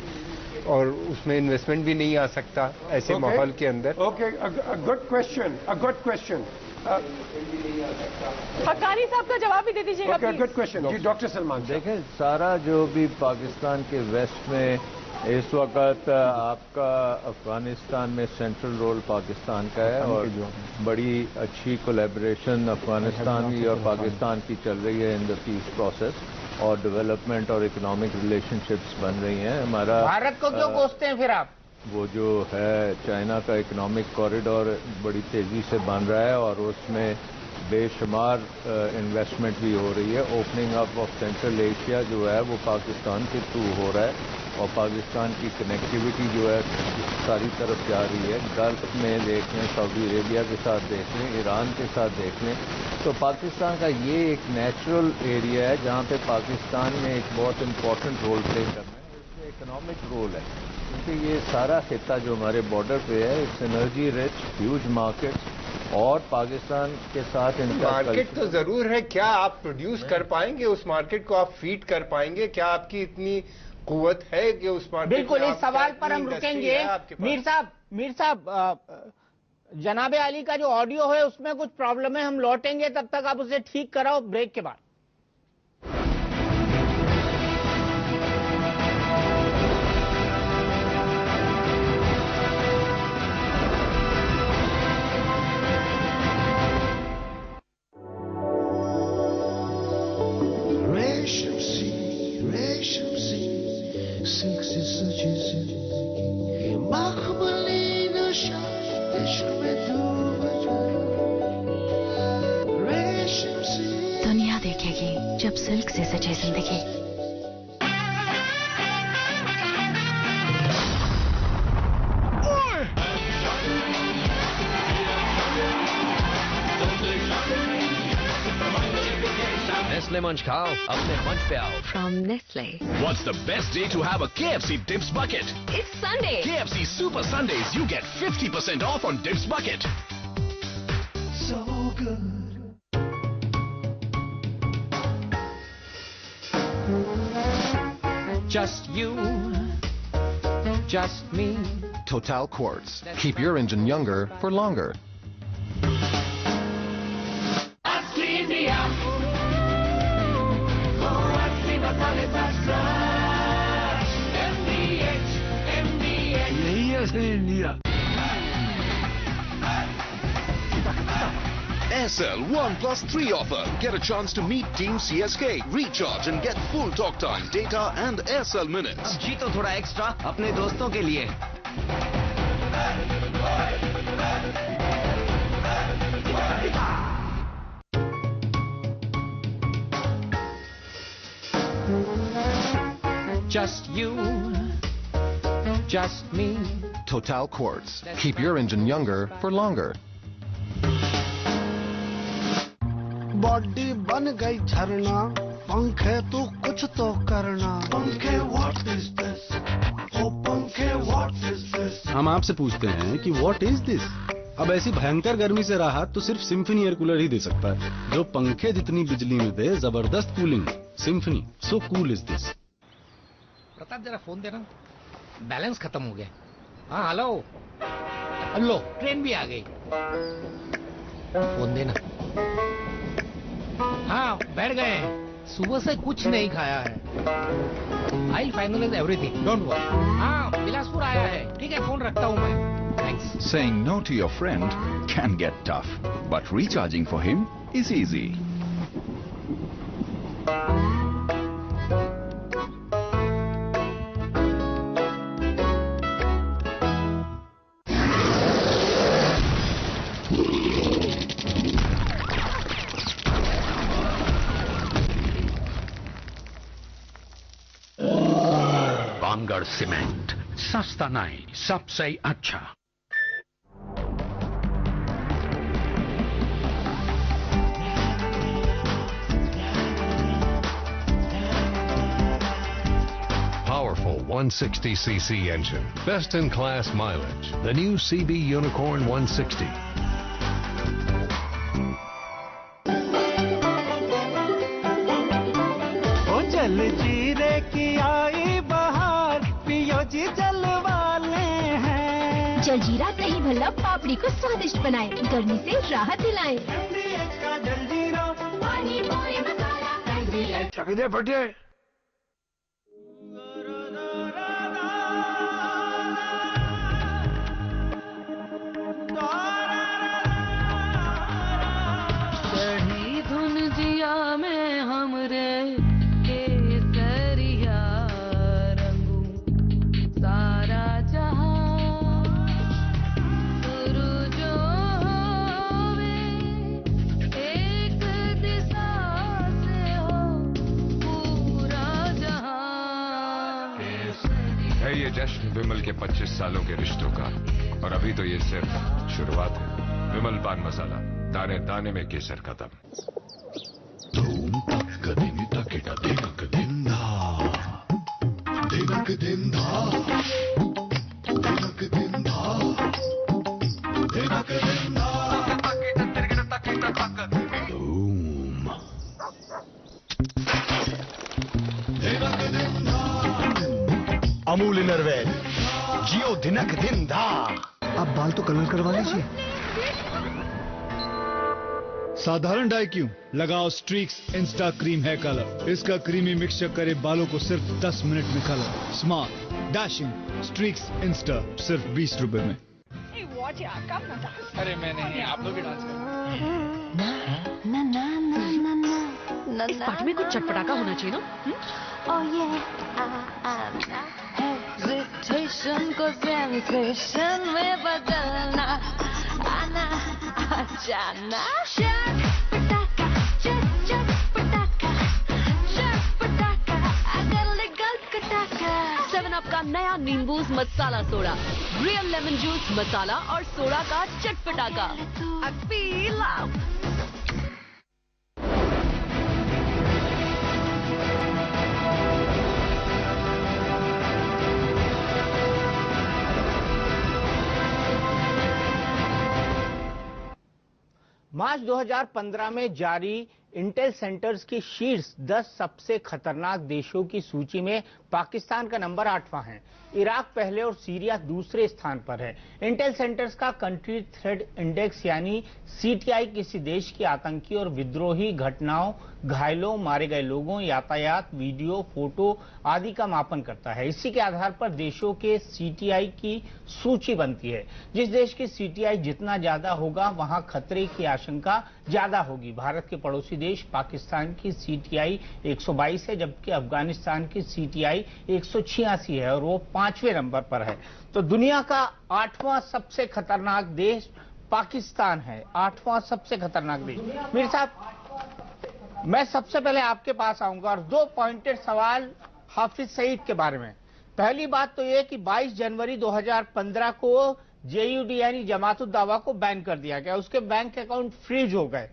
और उसमें इन्वेस्टमेंट भी नहीं आ सकता ऐसे माहौल के अंदर। Okay, good question. हक्कानी साहब का जवाब भी दे दीजिएगा। गुड क्वेश्चन जी, डॉक्टर सलमान। देखें, सारा जो भी पाकिस्तान के वेस्ट में इस वक्त आपका अफगानिस्तान में सेंट्रल रोल पाकिस्तान का है, और बड़ी अच्छी कोलैबोरेशन अफगानिस्तान की और पाकिस्तान की चल रही है इन द पीस प्रोसेस, और डेवलपमेंट और इकोनॉमिक रिलेशनशिप्स बन रही हैं। हमारा भारत को क्यों कोसते हैं फिर आप? वो जो है चाइना का इकोनॉमिक कॉरिडोर बड़ी तेजी से बन रहा है, और उसमें बेशुमार इन्वेस्टमेंट भी हो रही है। Opening up of central Asia जो है वो पाकिस्तान के थ्रू हो रहा है, और पाकिस्तान की कनेक्टिविटी जो है सारी तरफ जा रही है। गल्फ में देख लें, सऊदी अरेबिया के साथ देख लें, ईरान के साथ देख लें, तो पाकिस्तान का ये एक नेचुरल एरिया है जहाँ पे पाकिस्तान ने एक बहुत इम्पोर्टेंट रोल प्ले करना है। इसमें इकोनॉमिक रोल है, क्योंकि ये सारा खिता जो हमारे बॉर्डर पे है, it's energy rich, huge markets, और पाकिस्तान के साथ इनका मार्केट तो जरूर है। क्या आप प्रोड्यूस कर पाएंगे? उस मार्केट को आप फीड कर पाएंगे? क्या आपकी इतनी कुव्वत है कि उस मार्केट? बिल्कुल, इस सवाल पर हम रुकेंगे। मीर साहब, जनाबे अली का जो ऑडियो है उसमें कुछ प्रॉब्लम है, हम लौटेंगे, तब तक आप उसे ठीक कराओ ब्रेक के बाद। सिल्क से सजी जिंदगी, मखमली नशा इश्क में डूब जाए। रेशम सी दुनिया देखेगी जब सिल्क से सजी जिंदगी। Nestle Munch खाओ, अपने मंच पे आओ। From Nestle. What's the best day to have a KFC Dips Bucket? It's Sunday. KFC Super Sundays, you get 50% off on Dips Bucket. so good. Just you, just me. Total Quartz. Keep your engine younger for longer. Aircel 1+3 offer. Get a chance to meet Team CSK. Recharge and get full talk time, data and Aircel minutes. जीतो थोड़ा extra अपने दोस्तों के लिए। Just you, just me. Total Quartz. Keep your engine younger for longer. Body बन गई झरना, पंखे तू कुछ तो करना। पंखे व्हाट इज दिस? ओपन हम आपसे पूछते हैं कि व्हाट इज दिस? अब ऐसी भयंकर गर्मी से राहत तो सिर्फ सिम्फनी एयर कूलर ही दे सकता है, जो पंखे जितनी बिजली में दे जबरदस्त cooling. Symphony, so cool is this. Pratap जरा फोन देना, बैलेंस खत्म हो गया। हाँ हेलो, हेलो, ट्रेन भी आ गई। फोन देना। हाँ बैठ गए हैं, सुबह से कुछ नहीं खाया है। आई फाइनलाइज एवरीथिंग, डोंट वरी। हाँ बिलासपुर आया है, ठीक है फोन रखता हूँ मैं। Thanks. Saying no to your friend can get tough, but recharging for him is easy. वांगड़ सीमेंट, सस्ता नहीं, सबसे अच्छा। Powerful 160cc engine, best in class mileage. The new CB Unicorn 160. ओ जल जीरे की आई बहार, पियो जी जल वाले हैं। जलजीरा दही भल्ला पापड़ी को स्वादिष्ट बनाए, गर्मी से राहत दिलाए। का जलजीरा पानी पूरी मसाला चकिते फटे। चढ़ी धुन जिया में हमरे केसरिया रंगू सारा जहां। सूरजो होवे एक दिशा से हो पूरा जहां। है ये जश्न विमल के 25 सालों के रिश्तों का, और अभी तो ये सिर्फ शुरुआत है। विमल पान मसाला, दाने दाने में केसर का दम। अमूल इनरवेल, जियो दिनक दिन धा। आप बाल तो कलर करवा लीजिए। साधारण डाई क्यों, लगाओ स्ट्रीक्स इंस्टा क्रीम है कलर। इसका क्रीमी मिक्सचर करे बालों को सिर्फ 10 मिनट में colour. Smart dashing streaks Insta, सिर्फ 20 रुपए में। अरे मैं नहीं, आप लोग भी डांस करो। इस पार्टी में कुछ चटपटाका होना चाहिए ना। हेजिटेशन को सेंसेशन में बदलना, आना आ जाना। चटपटाका, चटपटाका, चटपटाका, अगर लेगल कटाका। 7 अप का नया नींबूज मसाला सोडा, रियल लेमन जूस मसाला और सोडा का चटपटाका। I feel love. मार्च 2015 में जारी इंटेल सेंटर्स की शीर्ष 10 सबसे खतरनाक देशों की सूची में पाकिस्तान का नंबर 8वां है। इराक पहले और सीरिया दूसरे स्थान पर है। इंटेल सेंटर्स का कंट्री थ्रेट इंडेक्स यानी सीटीआई किसी देश की आतंकी और विद्रोही घटनाओं, घायलों, मारे गए लोगों, यातायात, वीडियो, फोटो आदि का मापन करता है। इसी के आधार पर देशों के सीटीआई की सूची बनती है। जिस देश की सीटीआई जितना ज्यादा होगा वहां खतरे की आशंका ज्यादा होगी। भारत के पड़ोसी देश पाकिस्तान की सीटीआई 122 है, जबकि अफगानिस्तान की सीटीआई 186 है और वो 5वें नंबर पर है। तो दुनिया का 8वां सबसे खतरनाक देश पाकिस्तान है। 8वां सबसे खतरनाक देश। मीर साहब, मैं सबसे पहले आपके पास आऊंगा और 2 पॉइंटेड सवाल हाफिज सईद के बारे में। पहली बात तो यह कि 22 जनवरी 2015 को जेयूडी यानी जमात-उद-दावा को बैन कर दिया गया, उसके बैंक अकाउंट फ्रीज हो गए।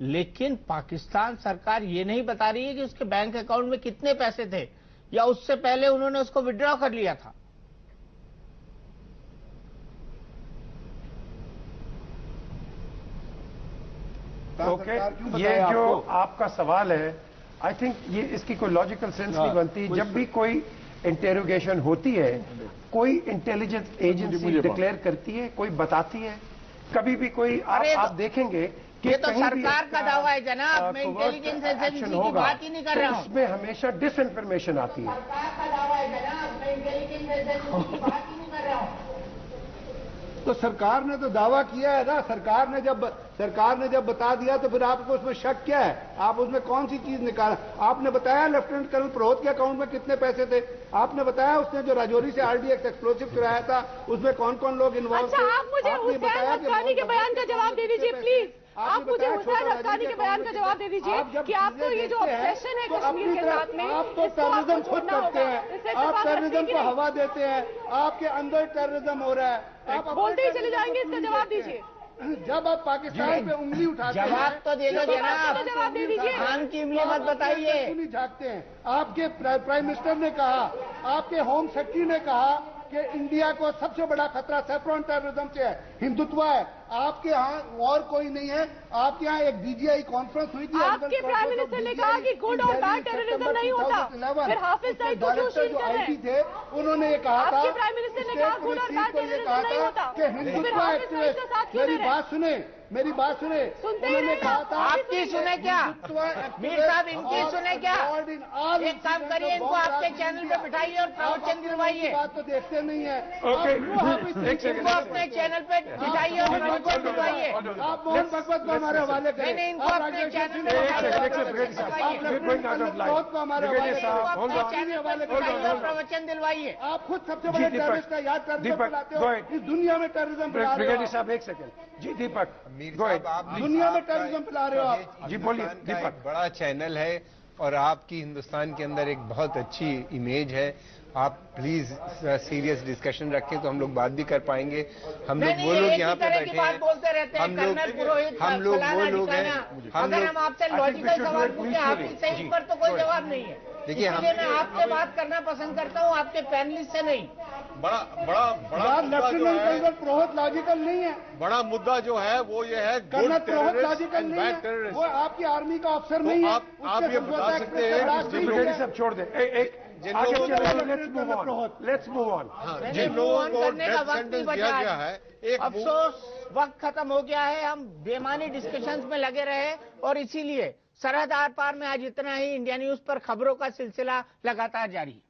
लेकिन पाकिस्तान सरकार ये नहीं बता रही है कि उसके बैंक अकाउंट में कितने पैसे थे या उससे पहले उन्होंने उसको विड्रॉ कर लिया था। ओके, ये जो आपका सवाल है, आई थिंक ये इसकी कोई लॉजिकल सेंस नहीं बनती। जब भी कोई इंटेरोगेशन होती है, कोई इंटेलिजेंस एजेंसी डिक्लेयर करती है, कोई बताती है, कभी भी कोई आप देखेंगे कि ये तो सरकार का दावा है जनाब, मैं इंटेलिजेंस एजेंसी की बात ही नहीं कर रहा हूँ। इसमें हमेशा डिसइंफॉर्मेशन आती है। सरकार का दावा है जनाब, मैं इंटेलिजेंस एजेंसी की बात ही नहीं कर रहा हूँ। तो सरकार ने तो दावा किया है ना, सरकार ने जब बता दिया तो फिर आपको उसमें शक क्या है? आप उसमें कौन सी चीज निकाला? आपने बताया लेफ्टिनेंट कर्नल प्रहोत के अकाउंट में कितने पैसे थे? आपने बताया उसने जो राजौरी से आरडीएक्स एक्सप्लोसिव चुराया था उसमें कौन कौन लोग इन्वॉल्व थे? अच्छा, आप मुझे हुसैन हक्कानी के बयान का जवाब दे दीजिए प्लीज। आप मुझे हुसैन हक्कानी के बयान का जवाब दे दीजिए कि आपको ये जो ऑब्सेशन है कश्मीर के साथ में, आप तो टेररिज्म खुद करते हैं, आप टेररिज्म को हवा देते हैं, आपके अंदर टेररिज्म हो रहा है। आप बोलते ही चले जाएंगे, इसका जवाब दीजिए। जब आप पाकिस्तान पे उंगली उठाते हैं, जवाब तो दे दो जनाब, जवाब दे दीजिए। खान की उंगली मत बताइए। नहीं झाँकते हैं। आपके प्राइम मिनिस्टर ने कहा, आपके होम सेक्रेटरी ने कहा कि इंडिया को सबसे बड़ा खतरा सेफ्रॉन टेररिज्म से है, हिंदुत्व है। आपके यहाँ और कोई नहीं है। आपके यहाँ एक डीजीआई कॉन्फ्रेंस हुई थी, आपके प्राइम मिनिस्टर ने कहा कि गुड और बैड टेररिज्म नहीं होता, फिर हाफिज सईद को क्यों शील कर रहे हैं? थे उन्होंने ये कहा था, आपके प्राइम मिनिस्टर ने कहा गुड और बैड टेररिज्म नहीं होता, कि हिंदुत्व एक्टिविस्ट। मेरी बात सुने, उन्होंने कहा था। आपकी सुने क्या मीर साहब, इनकी सुने क्या? एक काम करिए, इनको आपके चैनल पे बिठाइए और प्रवचन दिलवाइए। बात तो देखते नहीं है। इनको अपने चैनल पे बिठाइए और प्रवचन दिलवाइए। आप मोहन भगवत को हमारे हवाले करें। नहीं, इनको अपने चैनल पे प्रवचन दिलवाइए। आप खुद सबसे बड़े टेररिस्ट है, याद करते हो इस दुनिया में टेररिज्म फैला रहे हो। ब्रिगेडियर साहब एक सेकंड। जी दीपक, दुनिया में टेररिज्म फैला रहे हो आप। जी बोलिए दीपक। बड़ा चैनल है और आपकी हिंदुस्तान के अंदर एक बहुत अच्छी इमेज है। आप प्लीज सीरियस डिस्कशन रखें तो हम लोग बात भी कर पाएंगे। हम लोग वो लोग यहाँ पे बैठे हैं, हम लोग वो लोग हैं। अगर हम आपसे लॉजिकल सवाल पूछे, हाफिज सईद पर तो कोई जवाब नहीं है। देखिए, मैं आपसे बात करना पसंद करता हूँ, आपके पैनलिस्ट से नहीं। बड़ा लेफ्टिनेंट कर्नल प्रहोत लॉजिकल नहीं है। बड़ा मुद्दा जो है वो ये है, कर्नल प्रहोत लॉजिकल नहीं है, वो आपकी आर्मी का अफसर नहीं है। आप ये बता सकते हैं ब्रिगेडियर साहब छोड़ दे, एक आगे चलो, लेट्स मूव ऑन। जिन लोगों को करने का वक्त नहीं बचा है, अफसोस वक्त खत्म हो गया है। हम बेमानी डिस्कशंस में लगे रहे और इसीलिए सरहद आर पार में आज इतना ही। इंडिया न्यूज पर खबरों का सिलसिला लगातार जारी।